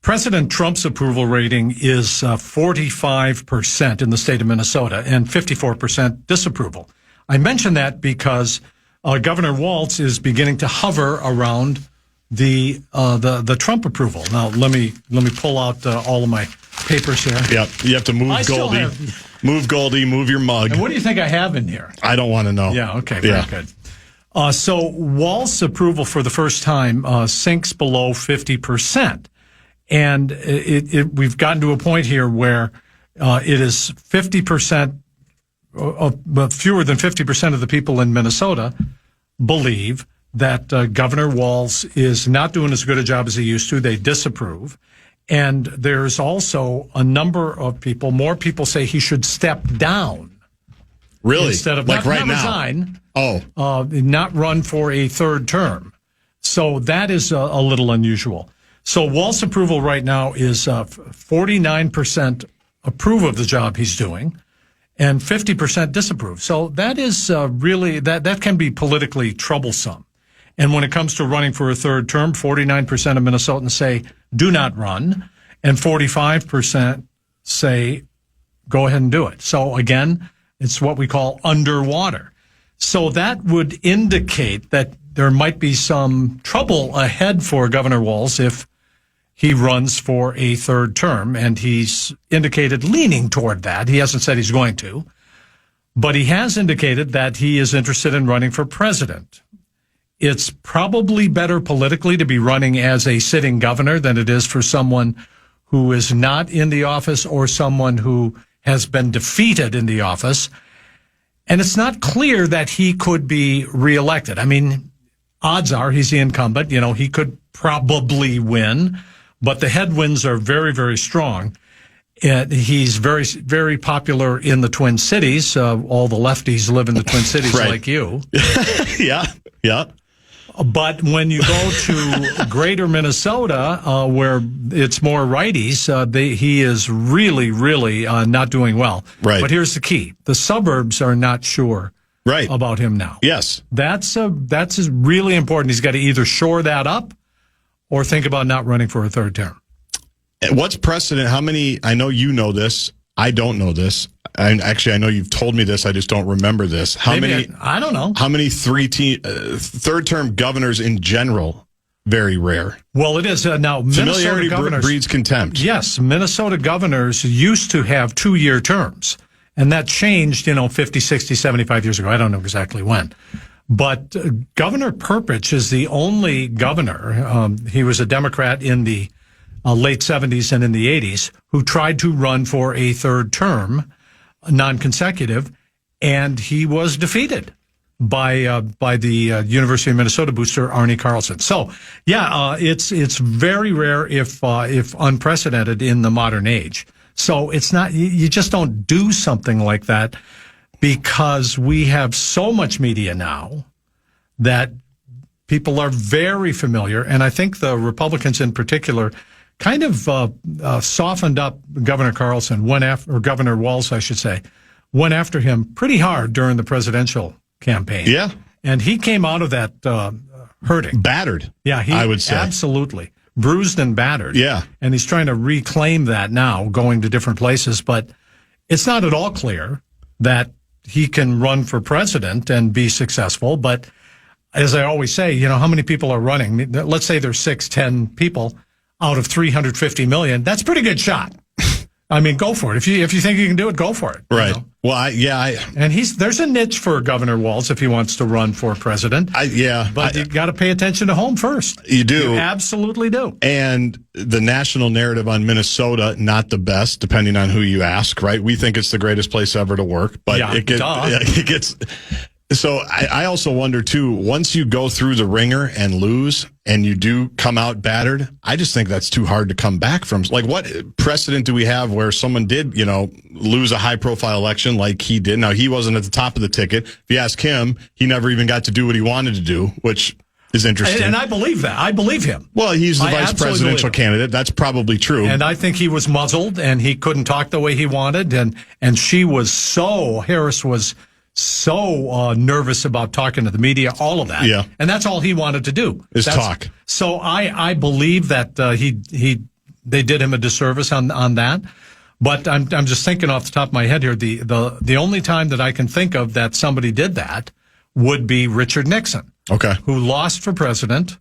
N: President Trump's approval rating is 45% in the state of Minnesota and 54% disapproval. I mention that because Governor Walz is beginning to hover around the Trump approval. Now let me pull out all of my papers here.
F: Yep, you have to move Goldie. Move Goldie. Move your mug.
N: And what do you think I have in here?
F: I don't want to know.
N: Yeah. Okay. Very good. So Walz's approval for the first time sinks below 50%. And we've gotten to a point here where it is 50%, fewer than 50% of the people in Minnesota believe that Governor Walz is not doing as good a job as he used to. They disapprove. And there's also a number of people, more people say he should step down.
F: Really?
N: Instead of
F: like
N: not
F: now.
N: Resign.
F: Oh.
N: Not run for a third term. So that is a little unusual. So Walz's approval right now is 49% approve of the job he's doing and 50% disapprove. So that is really, that can be politically troublesome. And when it comes to running for a third term, 49% of Minnesotans say do not run and 45% say go ahead and do it. So again, it's what we call underwater. So that would indicate that there might be some trouble ahead for Governor Walz if he runs for a third term, and he's indicated leaning toward that. He hasn't said he's going to, but he has indicated that he is interested in running for president. It's probably better politically to be running as a sitting governor than it is for someone who is not in the office or someone who has been defeated in the office. And it's not clear that he could be reelected. I mean, odds are he's the incumbent. You know, he could probably win, but the headwinds are very, very strong. And he's very, very popular in the Twin Cities. All the lefties live in the Twin Cities like you.
F: Yeah.
N: But when you go to greater Minnesota, where it's more righties, he is really, really not doing well.
F: Right.
N: But here's the key. The suburbs are not sure about him now.
F: Yes.
N: That's really important. He's got to either shore that up or think about not running for a third term.
F: What's precedent? How many, I know you know this, I don't know this. I know you've told me this. I just don't remember this.
N: I don't know.
F: How many third-term governors in general? Very rare.
N: Well, it is now.
F: Familiarity breeds contempt.
N: Yes, Minnesota governors used to have 2-year terms, and that changed, 50, 60, 75 years ago. I don't know exactly when. But Governor Perpich is the only governor. He was a Democrat in the late 70s and in the 80s who tried to run for a third term, non-consecutive, and he was defeated by the University of Minnesota booster Arnie Carlson. So, it's very rare if unprecedented in the modern age. So it's not, you just don't do something like that because we have so much media now that people are very familiar, and I think the Republicans in particular kind of softened up Governor Carlson, or Governor Walz, I should say, went after him pretty hard during the presidential campaign.
F: Yeah.
N: And he came out of that hurting.
F: Battered.
N: Yeah,
F: I would say.
N: Absolutely. Bruised and battered.
F: Yeah.
N: And he's trying to reclaim that now, going to different places. But it's not at all clear that he can run for president and be successful. But as I always say, how many people are running? Let's say there's 10 people out of 350 million. That's a pretty good shot. I mean, go for it. If you think you can do it, go for it.
F: Right. Well,
N: and there's a niche for Governor Walz if he wants to run for president. But you got to pay attention to home first.
F: You do.
N: You absolutely do.
F: And the national narrative on Minnesota, not the best, depending on who you ask, right? We think it's the greatest place ever to work, but it gets. So I also wonder, too, once you go through the ringer and lose and you do come out battered, I just think that's too hard to come back from. Like, what precedent do we have where someone did, lose a high-profile election like he did? Now, he wasn't at the top of the ticket. If you ask him, he never even got to do what he wanted to do, which is interesting.
N: And I believe that. I believe him.
F: Well, he's the vice presidential candidate. That's probably true.
N: And I think he was muzzled, and he couldn't talk the way he wanted, and Harris was so nervous about talking to the media, all of that.
F: Yeah.
N: And that's all he wanted to do.
F: Talk.
N: So I believe that they did him a disservice on that. But I'm just thinking off the top of my head here, the only time that I can think of that somebody did that would be Richard Nixon.
F: Okay.
N: Who lost for president,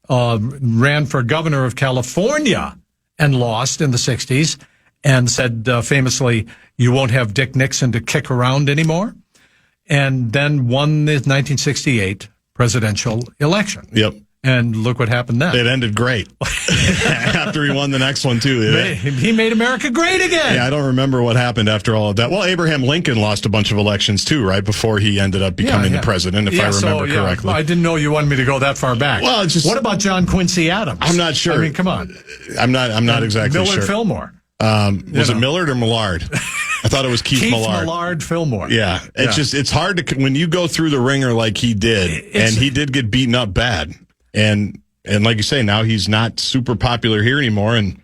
N: ran for governor of California and lost in the 60s, and said famously, "You won't have Dick Nixon to kick around anymore." And then won the 1968 presidential election.
F: Yep.
N: And look what happened then.
F: It ended great. After he won the next one, too.
N: He made America great again.
F: Yeah, I don't remember what happened after all of that. Well, Abraham Lincoln lost a bunch of elections, too, right? Before he ended up becoming the president, if I remember correctly.
N: I didn't know you wanted me to go that far back.
F: Well,
N: what about John Quincy Adams?
F: I'm not sure.
N: I mean, come on.
F: I'm not exactly sure.
N: Millard Fillmore.
F: Was it Millard or Millard? I thought it was Keith Millard.
N: Millard Fillmore.
F: Yeah. It's hard to, when you go through the ringer like he did, and he did get beaten up bad. And like you say, now he's not super popular here anymore, and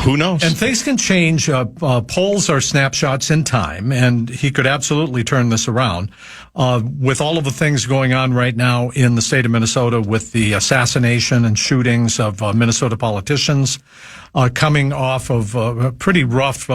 F: who knows?
N: And things can change. Polls are snapshots in time, and he could absolutely turn this around. With all of the things going on right now in the state of Minnesota with the assassination and shootings of Minnesota politicians, coming off of a pretty rough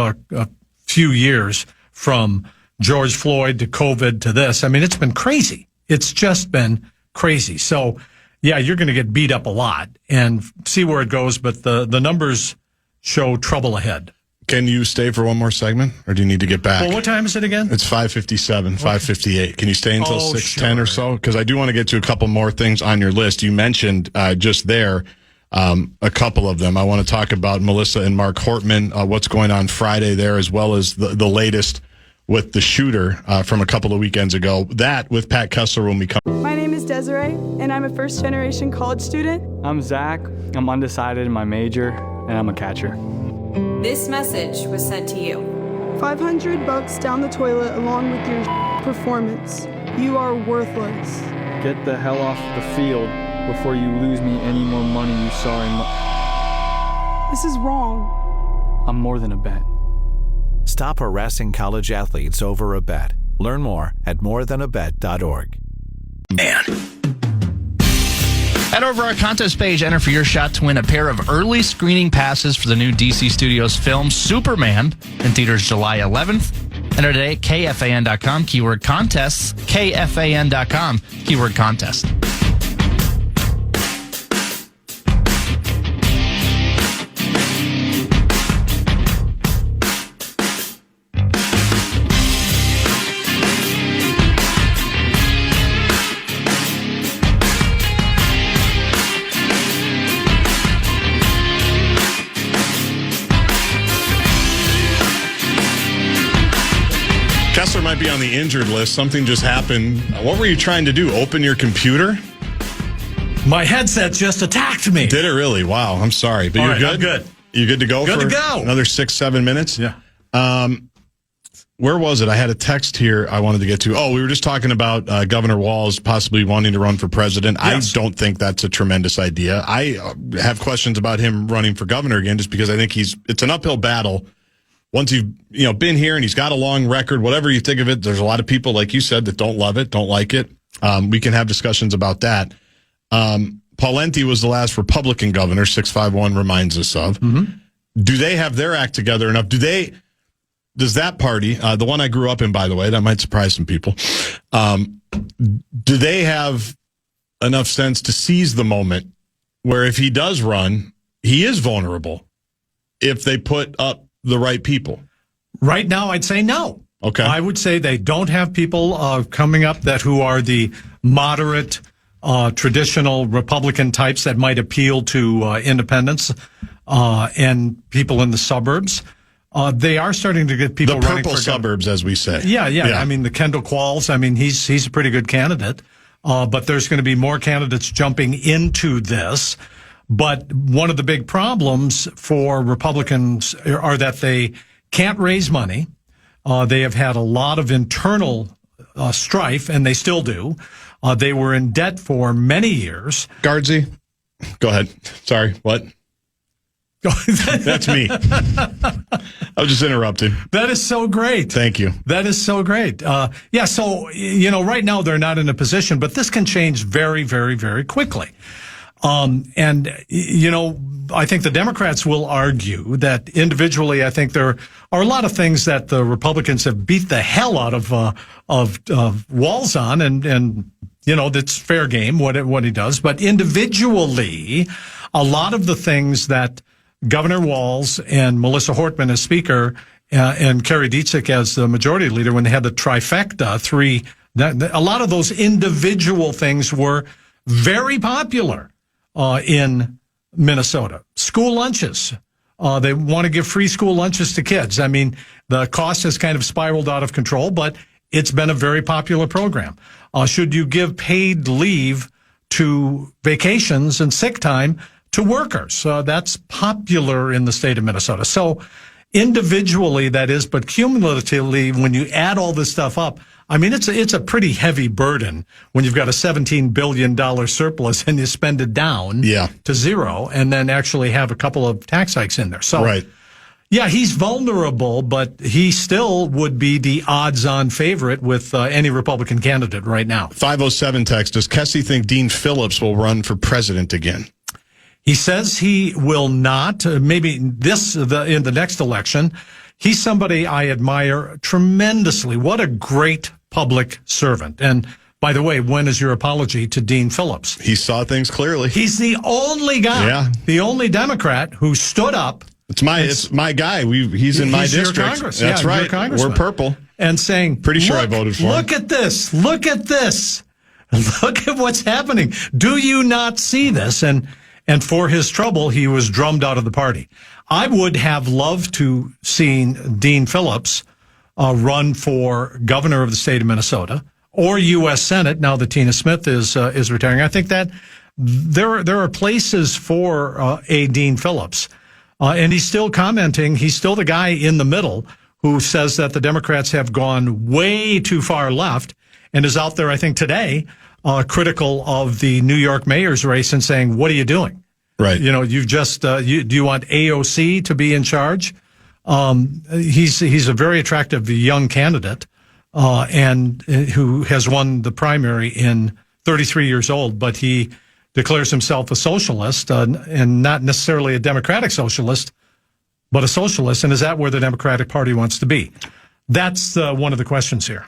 N: few years from George Floyd to COVID to this. I mean, it's been crazy. It's just been crazy. So, yeah, you're going to get beat up a lot and see where it goes, but the numbers show trouble ahead.
F: Can you stay for one more segment, or do you need to get back?
N: Well, what time is it again?
F: It's 5:57, 5:58. Can you stay until 6:10 or so? Because I do want to get to a couple more things on your list. You mentioned just there a couple of them. I want to talk about Melissa and Mark Hortman, what's going on Friday there, as well as the latest with the shooter from a couple of weekends ago. That with Pat Kessler when we come.
B: My name is Desiree, and I'm a first-generation college student.
C: I'm Zach. I'm undecided in my major, and I'm a catcher.
D: This message was sent to you.
B: $500 down the toilet along with your performance. You are worthless.
C: Get the hell off the field before you lose me any more money you sorry.
B: This is wrong.
C: I'm more than a bet.
E: Stop harassing college athletes over a bet. Learn more at morethanabet.org.
A: Man.
G: Head over our contest page, enter for your shot to win a pair of early screening passes for the new DC Studios film Superman in theaters July 11th. Enter today at KFAN.com, keyword contests, KFAN.com, keyword contest.
F: Kessler might be on the injured list. Something just happened. What were you trying to do? Open your computer?
N: My headset just attacked me.
F: Did it really? Wow. I'm sorry. But
N: All
F: you're
N: right,
F: good?
N: I'm good.
F: You good to go
N: Good
F: for
N: to go.
F: another 6-7 minutes?
N: Yeah.
F: where was it? I had a text here I wanted to get to. Oh, we were just talking about Governor Walz possibly wanting to run for president. Yes. I don't think that's a tremendous idea. I have questions about him running for governor again, just because I think it's an uphill battle. Once you've been here and he's got a long record, whatever you think of it, there's a lot of people, like you said, that don't love it, don't like it. We can have discussions about that. Pawlenty was the last Republican governor, 651 reminds us of. Mm-hmm. Do they have their act together enough? Does that party, the one I grew up in, by the way, that might surprise some people, do they have enough sense to seize the moment where if he does run, he is vulnerable if they put up the right people?
N: Right now, I'd say no.
F: Okay.
N: I would say they don't have people coming up who are the moderate, traditional Republican types that might appeal to independents and people in the suburbs. They are starting to get people running for
F: purple suburbs, as we say.
N: Yeah. I mean, the Kendall Qualls. I mean, he's a pretty good candidate. But there's going to be more candidates jumping into this. But one of the big problems for Republicans are that they can't raise money. They have had a lot of internal strife, and they still do. They were in debt for many years.
F: Guardsy, go ahead. Sorry, what? That's me. I was just interrupting.
N: That is so great.
F: Thank you.
N: That is so great. So, right now they're not in a position, but this can change very, very, very quickly. I think the Democrats will argue that individually, I think there are a lot of things that the Republicans have beat the hell out of Walz on, and that's fair game, what he does. But individually, a lot of the things that Governor Walz and Melissa Hortman as Speaker and Kerry Dietzig as the Majority Leader, when they had the trifecta, a lot of those individual things were very popular in Minnesota. School lunches. They want to give free school lunches to kids. I mean, the cost has kind of spiraled out of control, but it's been a very popular program. Should you give paid leave to vacations and sick time to workers? That's popular in the state of Minnesota. So individually, that is, but cumulatively, when you add all this stuff up, I mean, it's a pretty heavy burden when you've got a $17 billion surplus and you spend it down to zero and then actually have a couple of tax hikes in there. So,
F: right.
N: Yeah, he's vulnerable, but he still would be the odds-on favorite with any Republican candidate right now.
F: 507 text, does Kessie think Dean Phillips will run for president again?
N: He says he will not. Maybe in the next election. He's somebody I admire tremendously. What a great public servant. And by the way, when is your apology to Dean Phillips?
F: He saw things clearly.
N: He's the only guy, the only Democrat who stood up.
F: It's my guy. He's in my district.
N: Your Congress.
F: That's right. We're purple.
N: And saying,
F: pretty sure I voted for him.
N: Look at this. Look at this. Look at what's happening. Do you not see this? And for his trouble, he was drummed out of the party. I would have loved to seen Dean Phillips run for governor of the state of Minnesota or U.S. Senate now that Tina Smith is retiring. I think that there are places for a Dean Phillips. And he's still commenting. He's still the guy in the middle who says that the Democrats have gone way too far left and is out there, I think, today, critical of the New York mayor's race and saying, what are you doing?
F: Right.
N: You've just, do you want AOC to be in charge? He's a very attractive young candidate, and who has won the primary in 33 years old, but he declares himself a socialist, and not necessarily a democratic socialist, but a socialist. And is that where the Democratic Party wants to be? That's one of the questions here.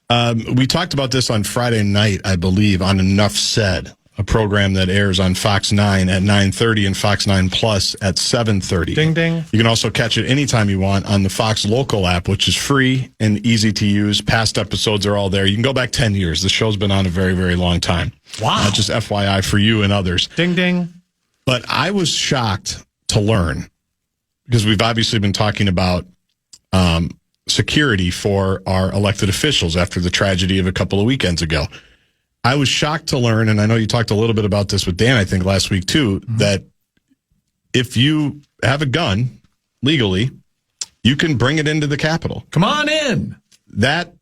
F: We talked about this on Friday night, I believe, on Enough Said, a program that airs on Fox 9 at 9:30 and Fox 9 Plus at 7:30.
N: Ding, ding.
F: You can also catch it anytime you want on the Fox Local app, which is free and easy to use. Past episodes are all there. You can go back 10 years. The show's been on a very, very long time.
N: Wow.
F: Just FYI for you and others.
N: Ding, ding.
F: But I was shocked to learn, because we've obviously been talking about security for our elected officials after the tragedy of a couple of weekends ago. I was shocked to learn, and I know you talked a little bit about this with Dan, I think, last week too, that if you have a gun legally, You can bring it into the Capitol.
N: Come on in.
F: That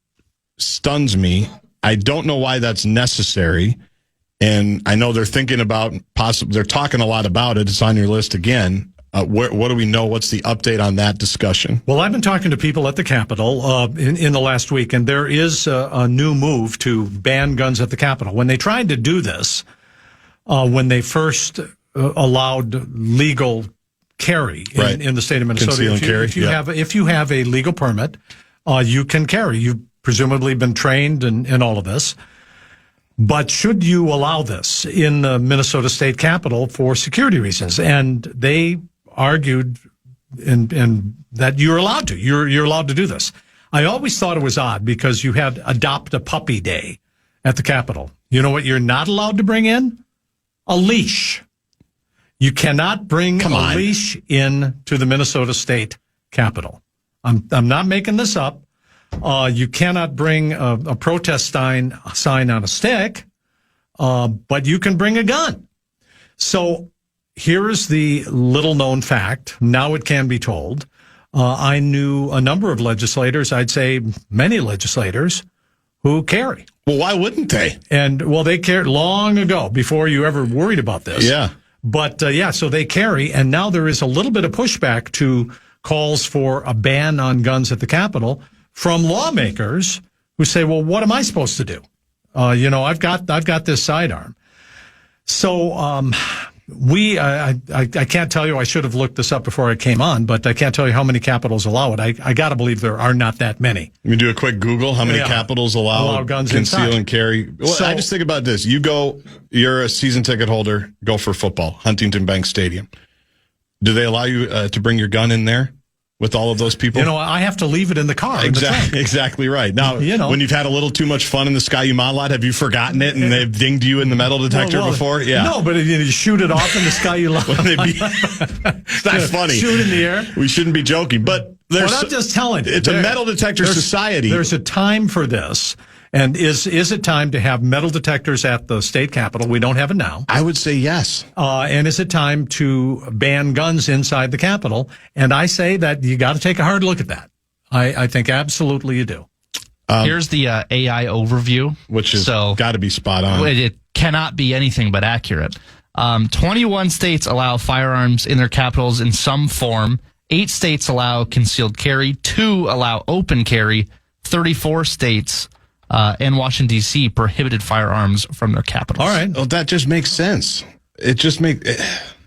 F: stuns me. I don't know why that's necessary. And I know they're thinking about they're talking a lot about it. It's on your list again. What do we know? What's the update on that discussion?
N: Well, I've been talking to people at the Capitol in the last week, and there is a new move to ban guns at the Capitol. When they tried to do this, when they first allowed legal carry in the state of Minnesota,
F: Conceal and carry.
N: If you have a legal permit, you can carry. You've presumably been trained in all of this. But should you allow this in the Minnesota State Capitol for security reasons? And they argued in that you're allowed to. You're allowed to do this. I always thought it was odd because you had Adopt a Puppy Day at the Capitol. You know what you're not allowed to bring in? A leash. You cannot bring a leash in to the Minnesota State Capitol. I'm not making this up. You cannot bring a protest sign on a stick, but you can bring a gun. So here's the little-known fact. Now it can be told. I knew a number of legislators, I'd say many legislators, who carry.
F: Well, why wouldn't they?
N: And, well, they cared long ago, before you ever worried about this.
F: Yeah.
N: But, so they carry, and now there is a little bit of pushback to calls for a ban on guns at the Capitol from lawmakers who say, well, what am I supposed to do? I've got this sidearm. So, I can't tell you, I should have looked this up before I came on, but I can't tell you how many capitals allow it. I gotta believe there are not that many.
F: Let me do a quick Google. How many capitals allow
N: guns
F: conceal
N: inside
F: and carry? Well, I just think about this. You're a season ticket holder, go for football, Huntington Bank Stadium. Do they allow you to bring your gun in there with all of those people?
N: I have to leave it in the car.
F: Exactly right. Now, when you've had a little too much fun in the Ski-U-Mah lot, have you forgotten it and they've dinged you in the metal detector before? Yeah.
N: No, but you shoot it off in the Ski-U-Mah.
F: That's funny.
N: Shoot in the air.
F: We shouldn't be joking, but
N: I'm just telling you.
F: It's a metal detector society.
N: There's a time for this. And is it time to have metal detectors at the state capitol? We don't have it now.
F: I would say yes.
N: And is it time to ban guns inside the Capitol? And I say that you got to take a hard look at that. I think absolutely you do.
G: Here's the AI overview,
F: which is got to be spot on.
G: It cannot be anything but accurate. 21 states allow firearms in their capitals in some form. 8 states allow concealed carry. 2 allow open carry. 34 states and Washington, D.C. prohibited firearms from their capitals.
N: All right.
F: Well, that just makes sense. It just makes...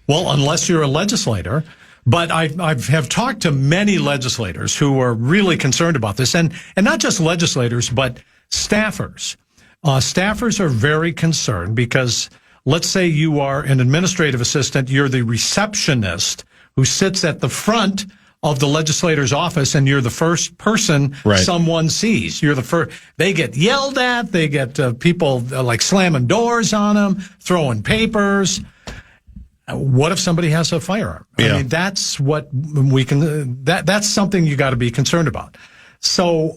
N: Well, unless you're a legislator. But I have talked to many legislators who are really concerned about this. And not just legislators, but staffers. Staffers are very concerned because let's say you are an administrative assistant. You're the receptionist who sits at the front of the legislator's office, and you're the first person someone sees. You're the first. They get yelled at. They get people like slamming doors on them, throwing papers. What if somebody has a firearm? I mean, that's what we can. That's something you got to be concerned about. So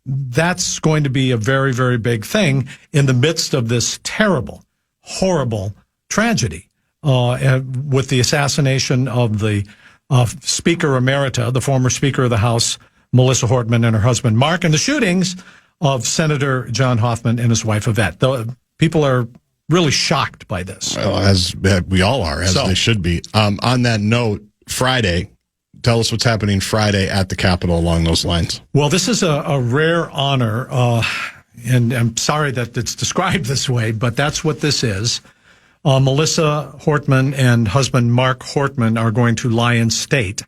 N: that's going to be a very, very big thing in the midst of this terrible, horrible tragedy with the assassination of the Speaker Emerita, the former Speaker of the House, Melissa Hortman, and her husband, Mark, and the shootings of Senator John Hoffman and his wife, Yvette. The people are really shocked by this.
F: Well, as we all are, as they should be. On that note, Friday, tell us what's happening Friday at the Capitol along those lines.
N: Well, this is a rare honor, and I'm sorry that it's described this way, but that's what this is. Melissa Hortman and husband Mark Hortman are going to lie in state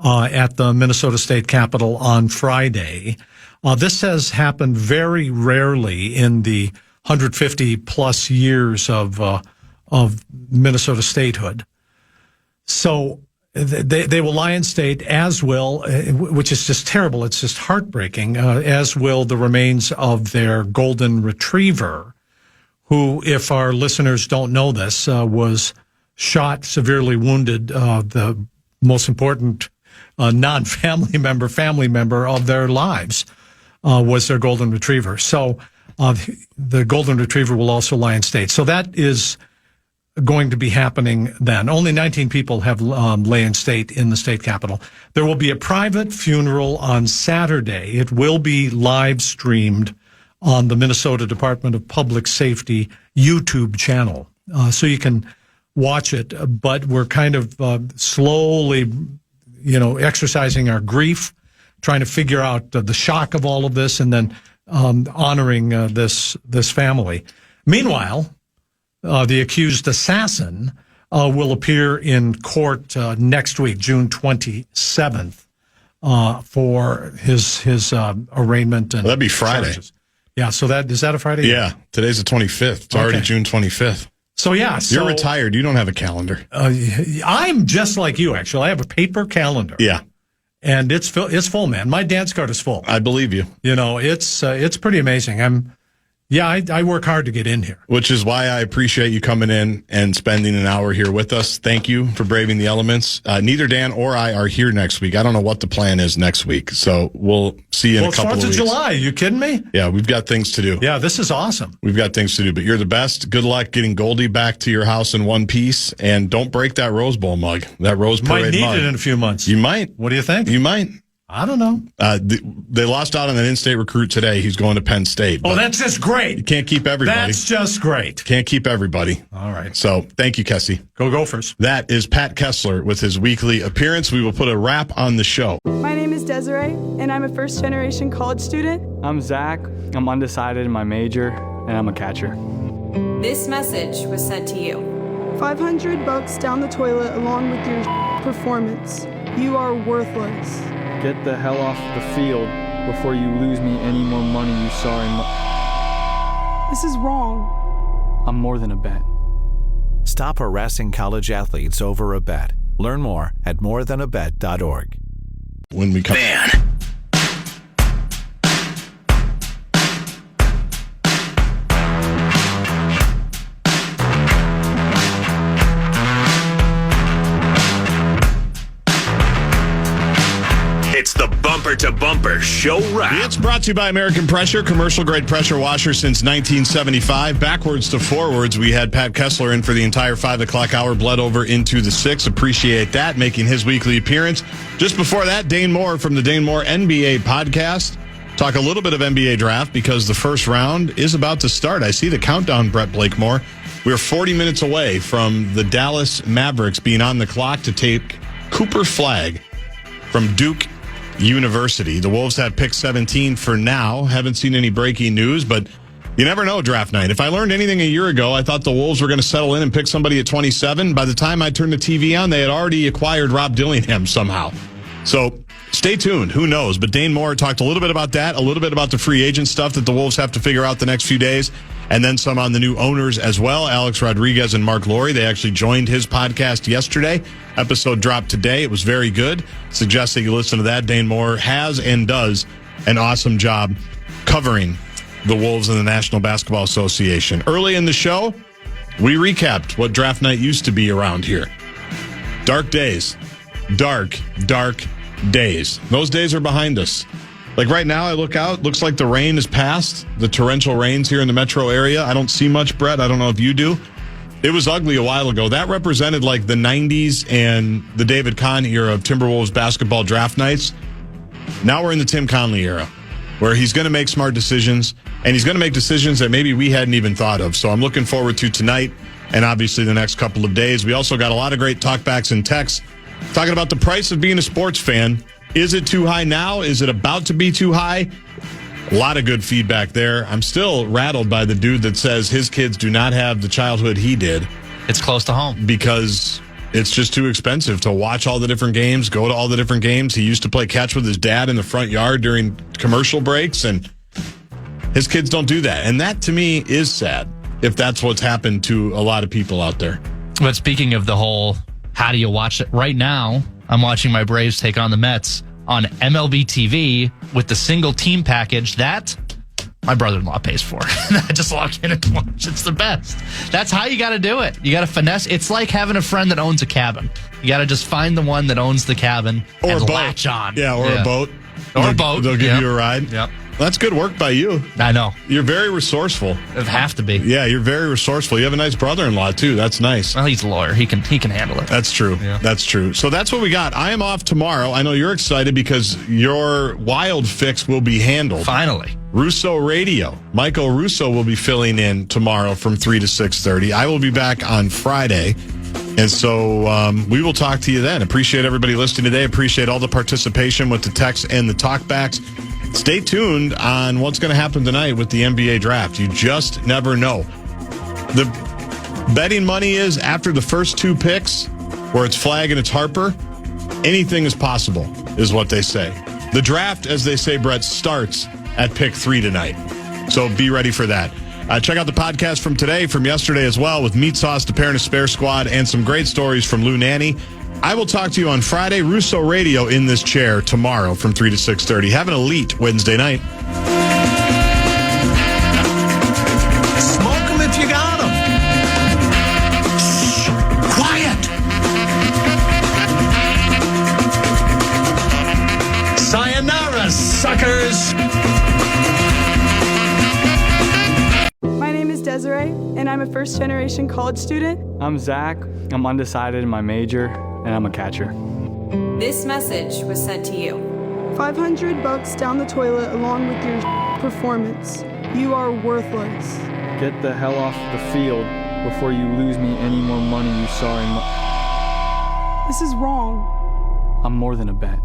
N: at the Minnesota State Capitol on Friday. This has happened very rarely in the 150 plus years of Minnesota statehood. So they will lie in state, as will, which is just terrible. It's just heartbreaking, as will the remains of their golden retriever, who, if our listeners don't know this, was shot, severely wounded, the most important non-family member, family member of their lives was their golden retriever. So the golden retriever will also lie in state. So that is going to be happening then. Only 19 people have lay in state in the state capitol. There will be a private funeral on Saturday. It will be live streamed on the Minnesota Department of Public Safety YouTube channel. So you can watch it, but we're kind of slowly, exercising our grief, trying to figure out the shock of all of this, and then honoring this family. Meanwhile, the accused assassin will appear in court next week, June 27th, for his arraignment. And
F: that'd be Friday.
N: Charges. Yeah, so is that a Friday?
F: Yeah, today's the 25th. It's already June 25th.
N: So yeah,
F: you're retired. You don't have a calendar.
N: I'm just like you, actually. I have a paper calendar.
F: Yeah,
N: and it's full, man. My dance card is full.
F: I believe you.
N: It's pretty amazing. I work hard to get in here.
F: Which is why I appreciate you coming in and spending an hour here with us. Thank you for braving the elements. Neither Dan or I are here next week. I don't know what the plan is next week, so we'll see you in a couple of weeks.
N: 4th of July. You kidding me?
F: Yeah, we've got things to do.
N: Yeah, this is awesome.
F: We've got things to do, but you're the best. Good luck getting Goldie back to your house in one piece, and don't break that Rose Bowl mug, that Rose Parade mug.
N: Might need it in a few months.
F: You might.
N: What do you think?
F: You might.
N: I don't know.
F: They lost out on an in-state recruit today. He's going to Penn State.
N: Oh, that's just great.
F: You can't keep everybody.
N: That's just great.
F: Can't keep everybody.
N: All right.
F: So thank you, Kessie.
N: Go Gophers.
F: That is Pat Kessler with his weekly appearance. We will put a wrap on the show.
B: My name is Desiree, and I'm a first-generation college student.
C: I'm Zach. I'm undecided in my major, and I'm a catcher.
D: This message was sent to you.
B: $500 down the toilet along with your performance. You are worthless.
C: Get the hell off the field before you lose me any more money you saw in
B: This is wrong.
C: I'm more than a bet.
E: Stop harassing college athletes over a bet. Learn more at morethanabet.org.
F: When we come
A: Fan.
O: It's the Bumper to Bumper Show Wrap.
F: It's brought to you by American Pressure, commercial-grade pressure washer since 1975. Backwards to forwards, we had Pat Kessler in for the entire 5 o'clock hour, bled over into the 6. Appreciate that, making his weekly appearance. Just before that, Dane Moore from the Dane Moore NBA podcast. Talk a little bit of NBA draft because the first round is about to start. I see the countdown, Brett Blakemore. We're 40 minutes away from the Dallas Mavericks being on the clock to take Cooper Flagg from Duke University. The Wolves have pick 17 for now. Haven't seen any breaking news, but you never know draft night. If I learned anything a year ago, I thought the Wolves were going to settle in and pick somebody at 27. By the time I turned the TV on, they had already acquired Rob Dillingham somehow. So stay tuned. Who knows? But Dane Moore talked a little bit about that, a little bit about the free agent stuff that the Wolves have to figure out the next few days, and then some on the new owners as well, Alex Rodriguez and Mark Laurie. They actually joined his podcast yesterday. Episode dropped today. It was very good. Suggest that you listen to that. Dane Moore has and does an awesome job covering the Wolves and the National Basketball Association. Early in the show, we recapped what draft night used to be around here. Dark days. Dark days. Those days are behind us. Like right now, I look out, looks like the rain is past, the torrential rains here in the metro area. I don't see much, Brett. I don't know if you do. It was ugly a while ago. That represented like the 90s and the David Kahn era of Timberwolves basketball draft nights. Now we're in the Tim Conley era, where he's going to make smart decisions, and he's going to make decisions that maybe we hadn't even thought of. So I'm looking forward to tonight and obviously the next couple of days. We also got a lot of great talkbacks and texts talking about the price of being a sports fan. Is it too high now? Is it about to be too high? A lot of good feedback there. I'm still rattled by the dude that says his kids do not have the childhood he did.
G: It's close to home.
F: Because it's just too expensive to watch all the different games, go to all the different games. He used to play catch with his dad in the front yard during commercial breaks, and his kids don't do that. And that, to me, is sad if that's what's happened to a lot of people out there.
G: But speaking of the whole, how do you watch it? Right now, I'm watching my Braves take on the Mets on MLB TV with the single team package that my brother-in-law pays for. I just log in and watch. It's the best. That's how you got to do it. You got to finesse. It's like having a friend that owns a cabin. You got to just find the one that owns the cabin
F: or
G: and
F: a boat.
G: latch on.
F: Yeah, or a boat.
G: Or a boat.
F: They'll give you a ride.
G: Yep.
F: That's good work by you.
G: I know.
F: You're very resourceful.
G: It'd have to be.
F: Yeah, you're very resourceful. You have a nice brother-in-law, too. That's nice.
G: Well, he's a lawyer. He can handle it.
F: That's true.
G: Yeah.
F: That's true. So that's what we got. I am off tomorrow. I know you're excited because your wild fix will be handled.
G: Finally.
F: Russo Radio. Michael Russo will be filling in tomorrow from 3 to 6:30. I will be back on Friday. And so we will talk to you then. Appreciate everybody listening today. Appreciate all the participation with the texts and the talkbacks. Stay tuned on what's going to happen tonight with the NBA draft. You just never know. The betting money is after the first 2 picks, where it's Flagg and it's Harper, anything is possible, is what they say. The draft, as they say, Brett, starts at pick 3 tonight. So be ready for that. Check out the podcast from today, from yesterday as well, with Meat Sauce, the Parent and Spare Squad, and some great stories from Lou Nanny. I will talk to you on Friday. Russo Radio in this chair tomorrow from 3 to 6:30. Have an elite Wednesday night.
N: Smoke them if you got them. Shh, quiet. Sayonara, suckers.
B: My name is Desiree, and I'm a first-generation college student.
C: I'm Zach. I'm undecided in my major, and I'm a catcher.
D: This message was sent to you.
B: $500 down the toilet along with your performance. You are worthless.
C: Get the hell off the field before you lose me any more money you saw in
B: This is wrong.
C: I'm more than a bet.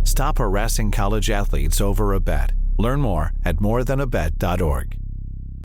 E: Stop harassing college athletes over a bet. Learn more at morethanabet.org.